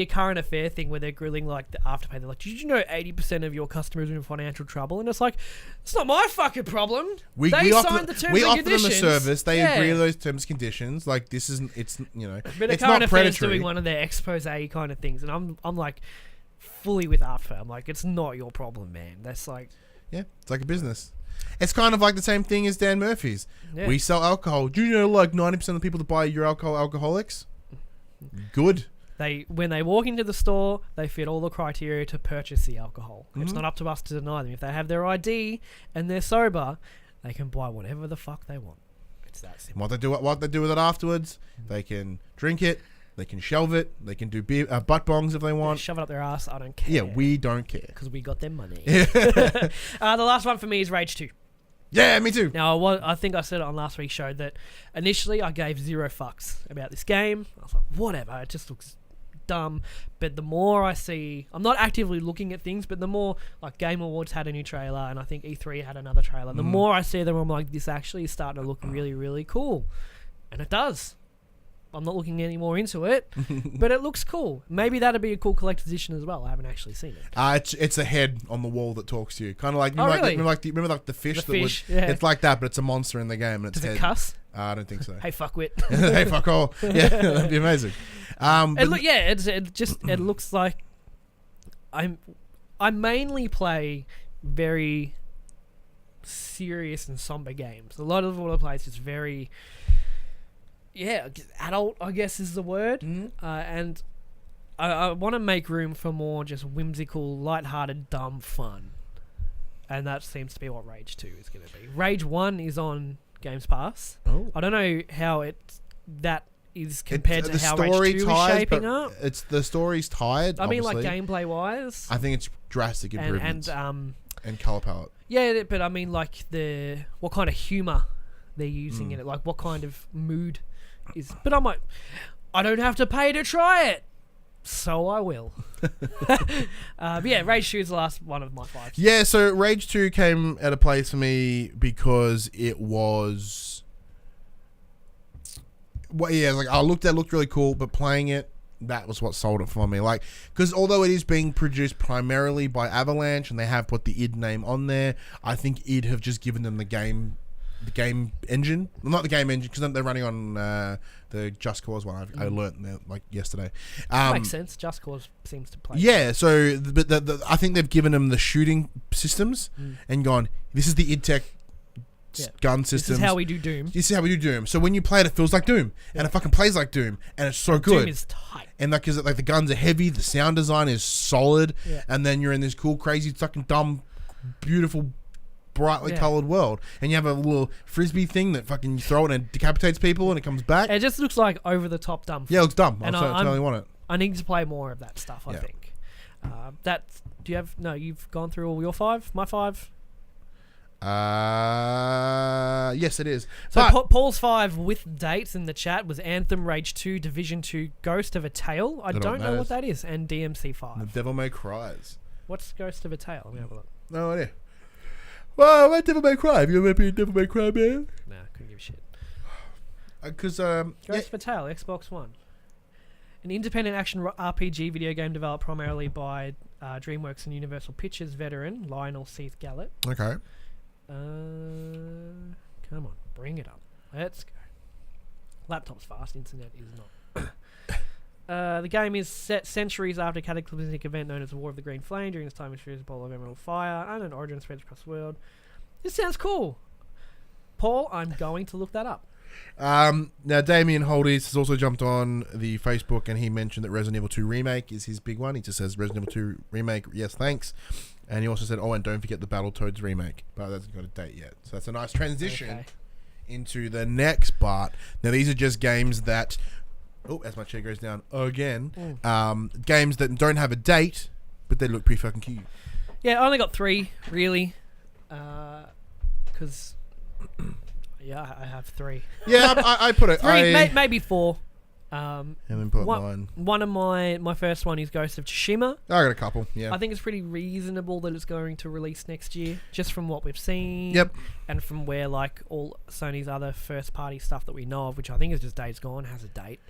current affair thing where they're grilling like the afterpay. They're like, did you know 80% of your customers are in financial trouble? And it's like, it's not my fucking problem. We They offer signed the terms we and offer them a conditions. service. They Yeah. agree to those terms and conditions. Like this isn't. It's But the it's current not affair is predatory. doing one of their expose kind of things, and I'm like fully with afterpay. I'm like, it's not your problem, man. That's like, Yeah, it's like a business. It's kind of like the same thing as Dan Murphy's. yeah. We sell alcohol. Do you know like 90% of the people that buy your alcohol alcoholics? Good. When they walk into the store, they fit all the criteria to purchase the alcohol. It's Mhm. not up to us to deny them. If they have their ID and they're sober, they can buy whatever the fuck they want. It's that simple. What they do with it afterwards? They can drink it. They can shelve it. They can do beer, butt bongs if they want. Shove it up their ass. I don't care. Yeah, we don't care. because we got their money. Yeah, The last one for me is Rage 2. yeah, me too. Now, I think I said it on last week's show that initially I gave 0 fucks about this game. I was like, whatever, it just looks dumb. But the more I see, I'm not actively looking at things, but the more, like, Game Awards had a new trailer, and I think E3 had another trailer. The more I see them, I'm like, this actually is starting to look really, really cool. And it does. I'm not looking any more into it, but it looks cool. Maybe that'd be a cool collector's edition as well. I haven't actually seen it. It's a head on the wall that talks to you, kind of like really? remember the fish. The that fish, would, yeah. It's like that, but it's a monster in the game. And it's Does it head. cuss? I don't think so. Hey, fuckwit. Hey, fuck all. Yeah, that'd be amazing. It looks like I mainly play very serious and somber games. A lot of what I play is just very adult, I guess is the word. And I want to make room for more just whimsical, lighthearted, dumb fun. And that seems to be what Rage 2 is going to be. Rage 1 is on Games Pass. Oh. I don't know how that is compared to how Rage 2 is ties, shaping but up. It's the story's tied. I mean, like obviously. gameplay wise, I think it's drastic improvements and color palette. yeah, but I mean, like what kind of humor they're using in it, like what kind of mood is. But I'm like, I don't have to pay to try it, so I will. But yeah, Rage 2 is the last one of my 5. Yeah, so Rage 2 came at a place for me because it was. Well, yeah, like it looked really cool, but playing it, that was what sold it for me. Like, because although it is being produced primarily by Avalanche and they have put the id name on there, I think id have just given them the game engine. Well, not the game engine, because they're running on the Just Cause one. I learned that like yesterday. Makes sense. Just Cause seems to play. Yeah, so but I think they've given them the shooting systems and gone, this is the id Tech gun systems. This is how we do Doom. This is how we do Doom. So when you play it, it feels like Doom, and it fucking plays like Doom, and it's so good. Doom is tight. And like, cause like the guns are heavy, the sound design is solid, Yeah. and then you're in this cool, crazy, fucking dumb, beautiful, brightly colored world, and you have a little frisbee thing that fucking you throw it and it decapitates people, and it comes back. It just looks like over the top dumb. Yeah, it looks dumb. And I totally want it. I need to play more of that stuff. I Yeah. think. Do you have? No, you've gone through all your 5. My 5. Yes, it is. So But- Paul's 5 with dates in the chat was Anthem, Rage 2, Division 2, Ghost of a Tale. I Don't know don't what know that what is. that is, and DMC The 5. Devil May Cries. What's Ghost of a Tale? Let me have a look. No idea. Well, why Devil May Cry? Have you ever been a Devil May Cry, man? Nah, couldn't give a shit. Because Ghost of a Tale, Xbox One. An independent action RPG video game developed primarily by DreamWorks and Universal Pictures veteran Lionel Seath Gallett. okay. Come on, bring it up. Let's go. Laptop's fast, internet is not. The game is set centuries after a cataclysmic event known as the War of the Green Flame. During this time, a mysterious ball of emerald fire and an origin spreads across the world. This sounds cool. Paul, I'm going to look that up. Now, Damien Holdies has also jumped on the Facebook, and he mentioned that Resident Evil 2 Remake is his big one. He just says, Resident Evil 2 Remake, yes, thanks. And he also said, oh, and don't forget the Battletoads Remake. But that hasn't got a date yet. So that's a nice transition into the next part. Now, these are just games that... Oh, as my chair goes down again. Games that don't have a date, but they look pretty fucking cute. Yeah, I only got 3, really. Because... yeah, I have 3. Yeah, I put it... 3, maybe 4. And then put 9. One of my first one is Ghost of Tsushima. I got a couple, yeah. I think it's pretty reasonable that it's going to release next year, just from what we've seen. Yep. And from where, like, all Sony's other first-party stuff that we know of, which I think is just Days Gone, has a date.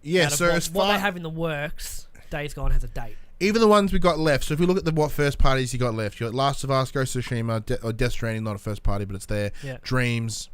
Yeah, so as far... what they have in the works, Days Gone has a date. Even the ones we got left. So if we look at what first parties you got left, you got Last of Us, Ghost of Tsushima, or Death Stranding, not a first party, but it's there. Yeah. Dreams.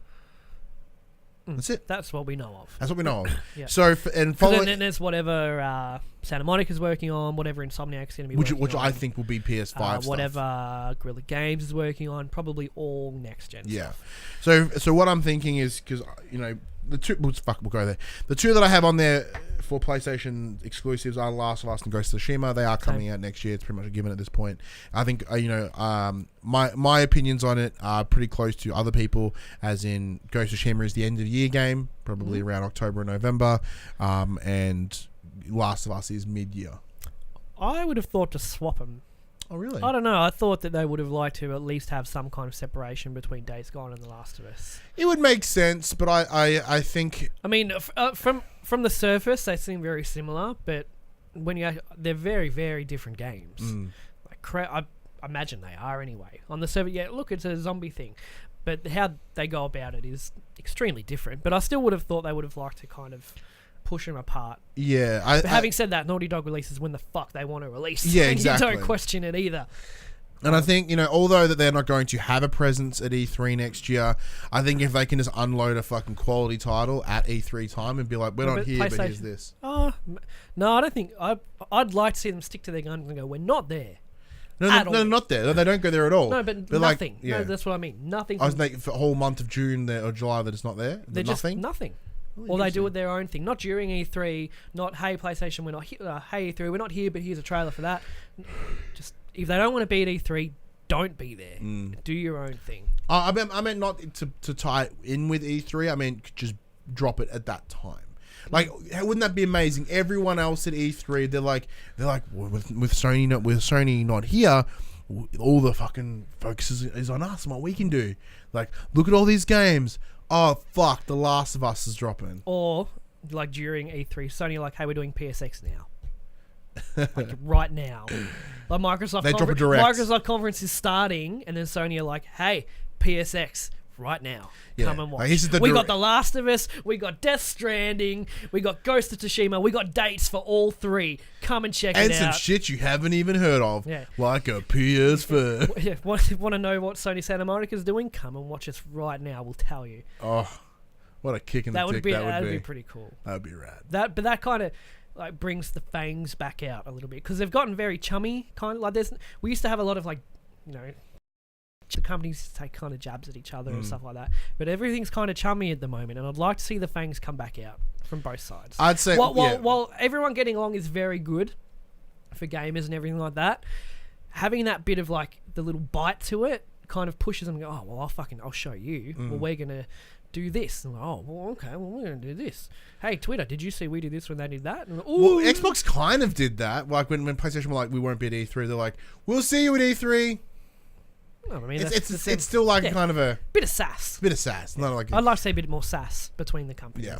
That's it. That's what we know of. That's what we know of. Yeah. So and following, then there's whatever Santa Monica's working on, whatever Insomniac's going to be working on. Which I think will be PS5 stuff. Whatever Guerrilla Games is working on, probably all next gen stuff. So what I'm thinking is, because, you know, the two... we'll go there. The two that I have on there for PlayStation exclusives are Last of Us and Ghost of Tsushima. They are coming out next year. It's pretty much a given at this point. I think, my opinions on it are pretty close to other people, as in Ghost of Tsushima is the end of the year game, probably around October or November, and Last of Us is mid-year. I would have thought to swap them. Oh, really? I don't know. I thought that they would have liked to at least have some kind of separation between Days Gone and The Last of Us. It would make sense, but I think... I mean, from the surface, they seem very similar, but when they're very, very different games. Like, I imagine they are anyway. On the surface, yeah, look, it's a zombie thing. But how they go about it is extremely different. But I still would have thought they would have liked to kind of... push them apart. Yeah. But having said that, Naughty Dog releases when the fuck they want to release. Yeah, exactly. You don't question it either. And I think, you know, although that they're not going to have a presence at E3 next year, I think if they can just unload a fucking quality title at E3 time and be like, we're not here, but here's this. Oh, no, I don't think... I'd like to see them stick to their guns and go, we're not there. No, not there. No, they don't go there at all. No, but nothing. Like, no, that's what I mean. Nothing. I was thinking for the whole month of June or July that it's not there. They're just nothing. Or they do it their own thing. Not during E3. Not, hey, PlayStation, we're not here. Hey, E3, we're not here, but here's a trailer for that. Just, if they don't want to be at E3, don't be there. Do your own thing. I meant not to tie it in with E3. I meant just drop it at that time. Like, wouldn't that be amazing? Everyone else at E3, they're like, well, with Sony not here, all the fucking focus is on us and what we can do. Like, look at all these games. Oh, fuck, The Last of Us is dropping. Or, like, during E3, Sony like, hey, we're doing PSX now. Like, right now. Like, Microsoft conference is starting, and then Sony are like, hey, PSX, right now. Yeah. Come and watch. We got The Last of Us, we got Death Stranding, we got Ghost of Tsushima, we got dates for all 3. Come and check it out. And some shit you haven't even heard of. Yeah. Like a PS4. Yeah. Want to know what Sony Santa Monica's doing? Come and watch us right now, we'll tell you. Oh, what a kick in the dick that would be. Be pretty cool. That would be rad. But that kind of... like brings the fangs back out a little bit, because they've gotten very chummy, kind of like we used to have a lot of, like, you know, the companies take kind of jabs at each other and stuff like that, but everything's kind of chummy at the moment, and I'd like to see the fangs come back out from both sides. I'd say while everyone getting along is very good for gamers and everything like that, having that bit of, like, the little bite to it kind of pushes them to go, oh well, I'll show you. Well, we're gonna do this. And like, oh, well, okay, well, we're going to do this. Hey, Twitter, did you see we did this when they did that? And, well, Xbox kind of did that. Like, when PlayStation were like, we won't be at E3, they're like, we'll see you at E3. I mean, it's still like kind of a... bit of sass. Not like I'd like to see a bit more sass between the companies. Yeah.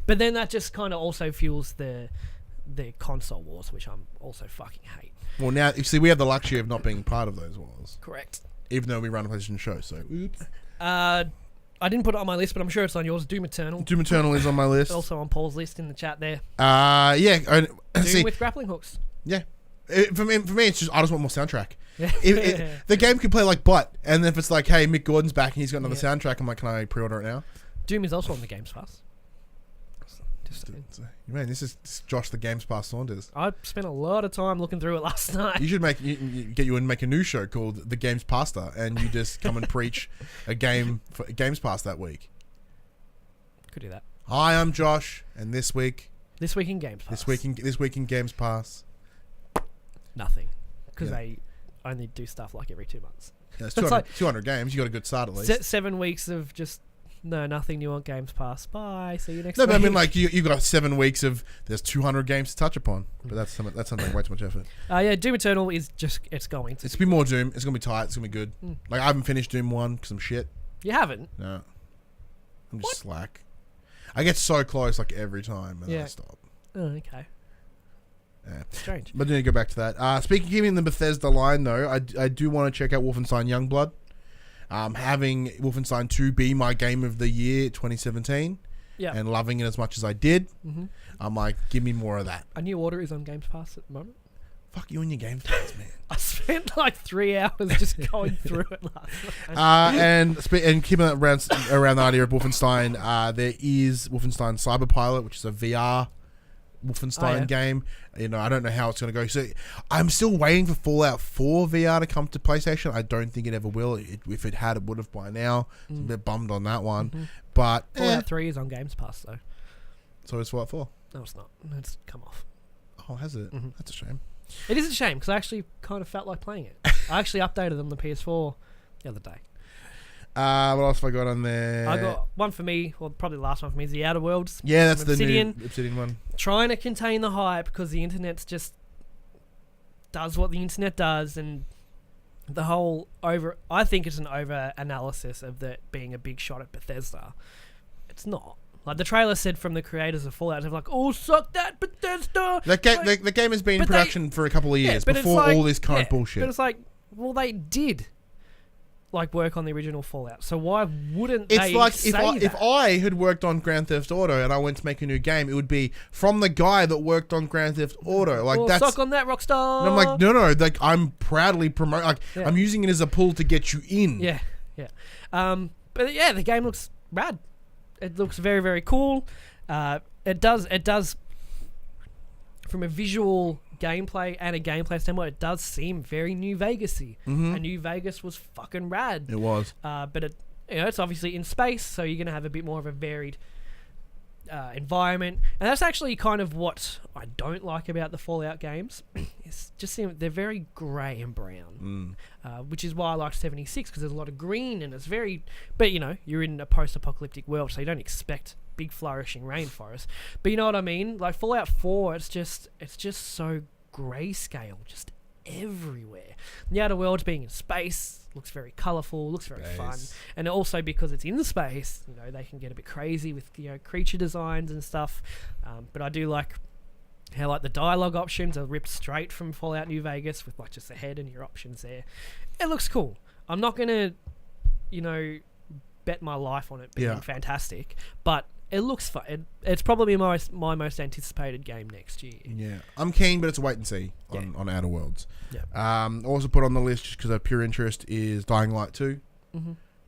But then that just kind of also fuels the console wars, which I'm also fucking hate. Well, now, you see, we have the luxury of not being part of those wars. Correct. Even though we run a PlayStation show, so oops. I didn't put it on my list, but I'm sure it's on yours. Doom Eternal. Doom Eternal is on my list. Also on Paul's list in the chat there. Yeah. Doom with grappling hooks. Yeah. For me, it's just, I just want more soundtrack. The game could play like butt, and then if it's like, hey, Mick Gordon's back and he's got another soundtrack, I'm like, can I pre-order it now? Doom is also on the Games Pass. Man, this is Josh the Games Pass Saunders. I spent a lot of time looking through it last night. You should get you and make a new show called The Games Pasta, and you just come and preach a game for Games Pass that week. Could do that. Hi, I'm Josh, and this week in Games Pass. This week in Games Pass. Nothing, because they only do stuff like every 2 months. Yeah, it's So it's 200, like 200 games. You got a good start at least. 7 weeks of just nothing new on Games Pass. Bye. See you next No, week. but I mean, like you got 7 weeks of there's 200 games to touch upon, but that's something way too much effort. Doom Eternal is just it's going to. It's gonna be more Doom. It's gonna be tight. It's gonna be good. Like I haven't finished Doom 1 because I'm shit. You haven't? No, I'm just slack. I get so close like every time, and I stop. Oh, okay. Yeah. Strange. But then to go back to that. Speaking in the Bethesda line, though, I do want to check out Wolfenstein Youngblood. Having Wolfenstein 2 be my game of the year 2017, and loving it as much as I did, I'm like, give me more of that. A New Order is on Games Pass at the moment. Fuck you and your Games Pass, man. I spent like 3 hours just going through it last night. And keeping that around the idea of Wolfenstein, there is Wolfenstein Cyberpilot, which is a VR Wolfenstein game. You know, I don't know how it's going to go. So I'm still waiting for Fallout 4 VR to come to PlayStation. I don't think it ever will. If it had, it would have by now. I'm a bit bummed on that one. But Fallout 3 is on Games Pass though. So is Fallout 4? No, it's not. It's come off. Oh, has it? That's a shame. It is a shame because I actually kind of felt like playing it. I actually updated on the PS4 the other day. What else have I got on there? I got one for me, or probably the last one for me, is the Outer Worlds. Yeah, that's the new Obsidian one. Trying to contain the hype because the internet's just does what the internet does, and the whole I think it's an over analysis of that being a big shot at Bethesda. It's not. Like the trailer said from the creators of Fallout, they're like, "Oh, suck that, Bethesda." The game has been in production for a couple of years before all this current bullshit. But it's like, well, they did like work on the original Fallout, so why wouldn't it's they like say if I had worked on Grand Theft Auto and I went to make a new game, it would be from the guy that worked on Grand Theft Auto. Like well, that's suck on that, Rockstar. And I'm like, no, like I'm proudly promoting. Like I'm using it as a pull to get you in. Yeah. But yeah, the game looks rad. It looks very, very cool. It does from a visual gameplay and a gameplay standpoint, it does seem very New Vegas-y. And New Vegas was fucking rad. It was. But it's obviously in space, so you're going to have a bit more of a varied environment. And that's actually kind of what I don't like about the Fallout games. It's just they're very grey and brown, which is why I like 76, because there's a lot of green and it's very... But, you're in a post-apocalyptic world, so you don't expect big flourishing rainforest. But you know what I mean? Like Fallout 4, it's just so grayscale, just everywhere. The Outer Worlds being in space looks very colourful, looks very fun, and also because it's in space, they can get a bit crazy with creature designs and stuff. But I do like how like the dialogue options are ripped straight from Fallout New Vegas with like just the head and your options there. It looks cool. I'm not gonna, bet my life on it being fantastic, but it looks fun. It's probably my most anticipated game next year. Yeah, I'm keen, but it's a wait and see on Outer Worlds. Yeah. Also put on the list just because of pure interest is Dying Light 2.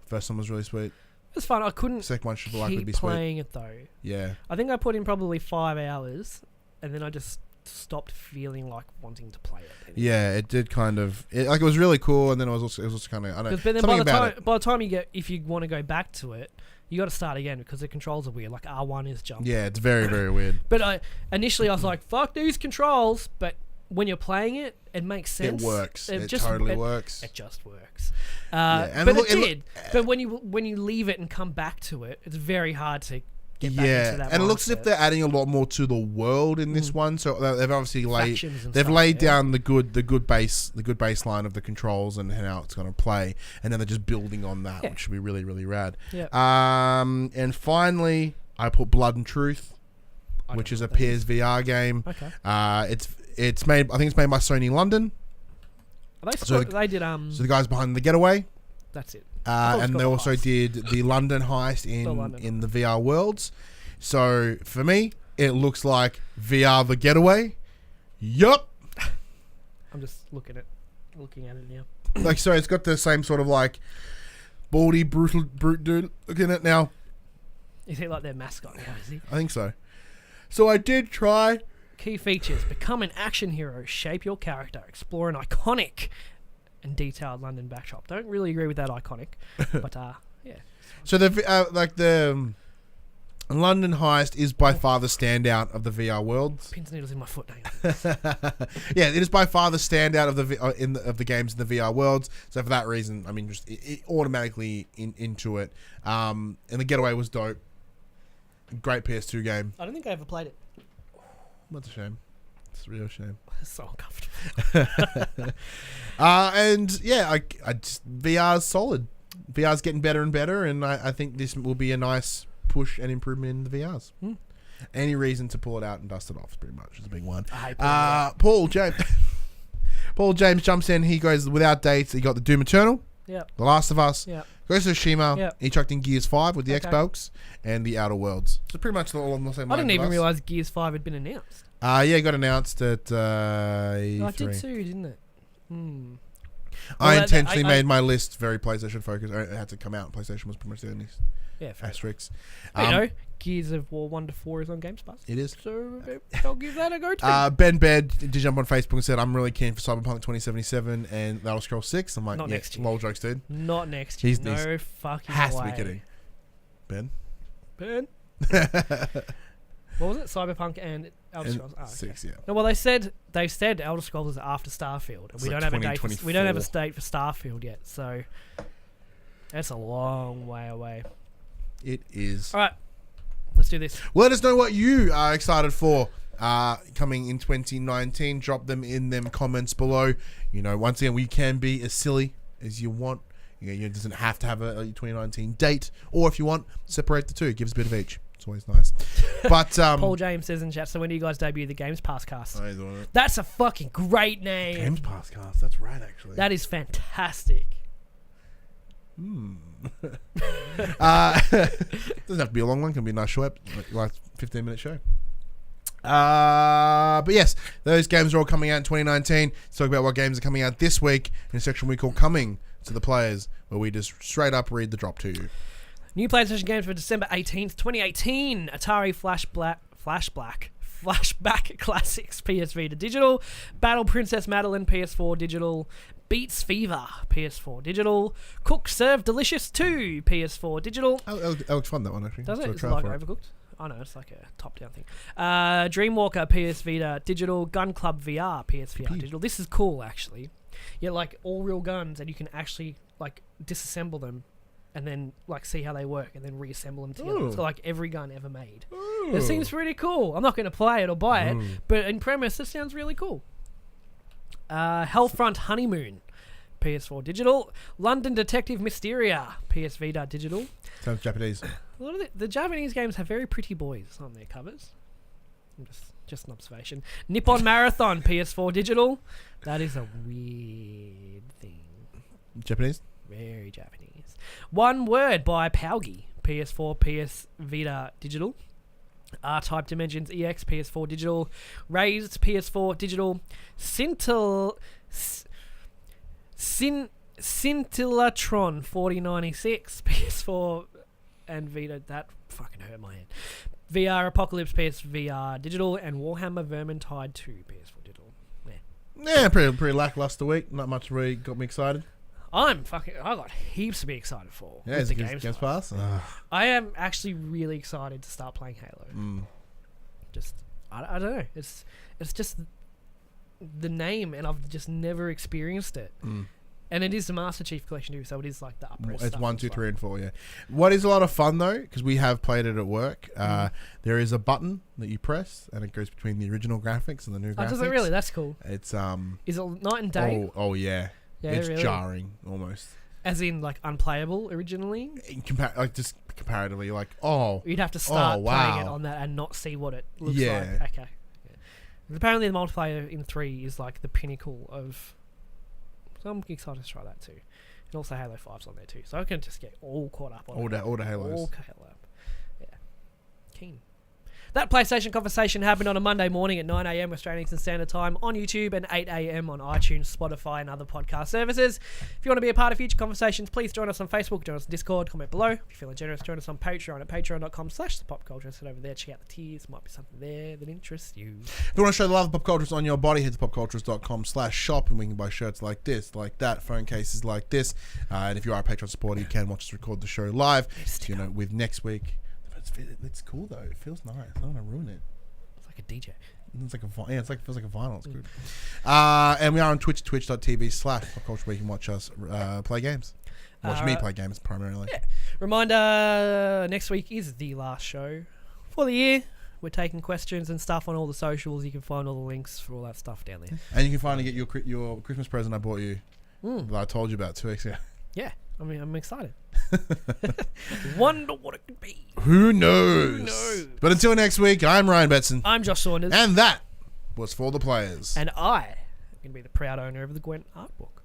First one was really sweet. It's fun. I couldn't Second one should likely be keep sweet. playing it though. Yeah. I think I put in probably 5 hours, and then I just stopped feeling like wanting to play it anymore. Yeah, it did kind of... It was really cool, and then it was also kind of... I don't know. But then by the time if you want to go back to it, you got to start again because the controls are weird. Like R1 is jump. Yeah, it's very, very weird. But initially I was like, fuck these controls. But when you're playing it, it makes sense. It works. It totally works. It just works. And but it did. But when you leave it and come back to it, it's very hard to get back into that. And it looks as if they're adding a lot more to the world in this one. So they've obviously laid down the good baseline of the controls and how it's going to play, and then they're just building on that, which should be really, really rad. Yeah. And finally, I put Blood and Truth, which is a PSVR game. Okay. It's made. I think it's made by Sony London. They did. So the guys behind The Getaway. That's it. And they also did the London heist in the VR worlds. So for me, it looks like VR The Getaway. Yup. I'm just looking at it now. Like, so it's got the same sort of like baldy, brute dude looking at it now. Is he like their mascot now, is he? I think so. So I did try. Key features: become an action hero, shape your character, explore an iconic and detailed London backdrop. Don't really agree with that iconic, but yeah. So the London heist is by far the standout of the VR worlds. Pins and needles in my foot. Yeah, it is by far the standout of the games in the VR worlds. So for that reason, I mean, just it automatically into it. And the Getaway was dope. Great PS2 game. I don't think I ever played it. That's a shame. It's a real shame. It's so uncomfortable. And yeah, I just, VR's solid. VR's getting better and better, and I think this will be a nice push and improvement in the VRs. Any reason to pull it out and dust it off, pretty much, is a big one. I hate Paul James. Paul James jumps in. He goes without dates. He got the Doom Eternal. Yep. The Last of Us. Yep. Ghost of Tsushima. Yep. He chucked in Gears 5 with the Okay. Xbox and the Outer Worlds. So pretty much all on the same I line didn't with even us. realise Gears 5 had been announced. Yeah, it got announced at E3. I did too, didn't it? I Well, intentionally I- made my list very PlayStation focused. It had to come out. PlayStation was pretty much the only Yeah, fair. asterisk. You know, Gears of War 1 to 4 is on Games Pass. It is. So I'll give that a go too. Ben Bed did jump on Facebook and said, I'm really keen for Cyberpunk 2077 and Elder Scrolls 6. I'm like, Not yeah, next year. lol jokes, dude. Not next year. He's No fucking Has way. to be kidding. Ben? Ben? What was it? Cyberpunk and Elder Scrolls. Oh, okay. 6, yeah. No, well, they said Elder Scrolls is after Starfield, and It's we like don't have a date. We don't have a 2024. date for Starfield yet, so that's a long way away. It is. All right, let's do this. Let us know what you are excited for coming in 2019. Drop them in them comments below. You know, once again, we can be as silly as you want. You know, it doesn't have to have a 2019 date, or if you want, separate the two. Give us a bit of each. It's always nice. But Paul James says in chat, so when do you guys debut the Games Pass cast? I doing it. That's a fucking great name. Games Pass cast. That's right, actually. That is fantastic. Doesn't have to be a long one. Can be a nice short, like 15-minute show. But yes, those games are all coming out in 2019. Let's talk about what games are coming out this week in a section we call Coming to the Players, where we just straight up read the drop to you. New PlayStation games for December 18th, 2018. Atari Flashback Classics PS Vita Digital. Battle Princess Madeline PS4 Digital. Beats Fever PS4 Digital. Cook Serve Delicious 2 PS4 Digital. That looks fun, that one, actually. Does it? So Is it try like for it. Overcooked? Oh no, it's like a top-down thing. Dreamwalker PS Vita Digital. Gun Club VR PSVR Digital. This is cool, actually. Yeah, like all real guns, and you can actually like disassemble them and then like see how they work and then reassemble them together. Ooh. It's got like every gun ever made. Ooh. It seems pretty cool. I'm not going to play it or buy it, but in premise, it sounds really cool. Hellfront Honeymoon PS4 Digital. London Detective Mysteria PS Vita Digital. Sounds Japanese. A lot of the Japanese games have very pretty boys on their covers. Just an observation. Nippon Marathon PS4 Digital. That is a weird thing. Japanese? Very Japanese. One Word by Paugi. PS4, PS Vita Digital. R-Type Dimensions EX PS4 Digital. Raised PS4 Digital. Scintillatron 4096 PS4 and Vita. That fucking hurt my head. VR Apocalypse PS VR Digital and Warhammer Vermintide 2 PS4 Digital. Yeah, pretty lackluster week. Not much really got me excited. I got heaps to be excited for. Yeah, with it's the Games Games Pass. I am actually really excited to start playing Halo. Just I don't know. It's just the name, and I've just never experienced it. And it is the Master Chief Collection too, so it is like the upper. It's 1, 2, 3, and 4. Yeah. What is a lot of fun though, because we have played it at work. There is a button that you press, and it goes between the original graphics and the new graphics. Oh, does it really? That's cool. It's Is it night and day? Oh yeah. Yeah, It's really? jarring almost. As in like unplayable originally? Just comparatively, like You'd have to start playing it wow. on that and not see what it looks Yeah. like. Okay. Yeah. Apparently the multiplayer in 3 is like the pinnacle of... So I'm excited to try that too. And also Halo 5's on there too. So I can just get all caught up on All the Halos. All caught up. Yeah. Keen. That PlayStation conversation happened on a Monday morning at 9 a.m. Australian Eastern Standard Time on YouTube and 8 a.m. on iTunes, Spotify, and other podcast services. If you want to be a part of future conversations, please join us on Facebook, join us on Discord, comment below. If you're feeling generous, join us on Patreon at patreon.com/thepopculturists. Head over there, check out the tiers. Might be something there that interests you. If you want to show the love of Pop Culturists on your body, head to popculturists.com/shop and we can buy shirts like this, like that, phone cases like this. And if you are a Patreon supporter, you can watch us record the show live. You know, with next week. It's cool though. It feels nice. I don't want to ruin it. It's like a DJ. It's like feels like a vinyl. It's good. And we are on Twitch, twitch.tv/popculture, where you can watch us play games. Watch me play games primarily. Yeah. Reminder: next week is the last show for the year. We're taking questions and stuff on all the socials. You can find all the links for all that stuff down there. And you can finally get your Christmas present I bought you that I told you about 2 weeks ago. Yeah, I mean, I'm excited. Wonder what it could be. Who knows? But until next week, I'm Ryan Betson. I'm Josh Saunders. And that was For the Players. And I am going to be the proud owner of the Gwent art book.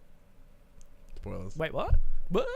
Spoilers. Wait, what? What?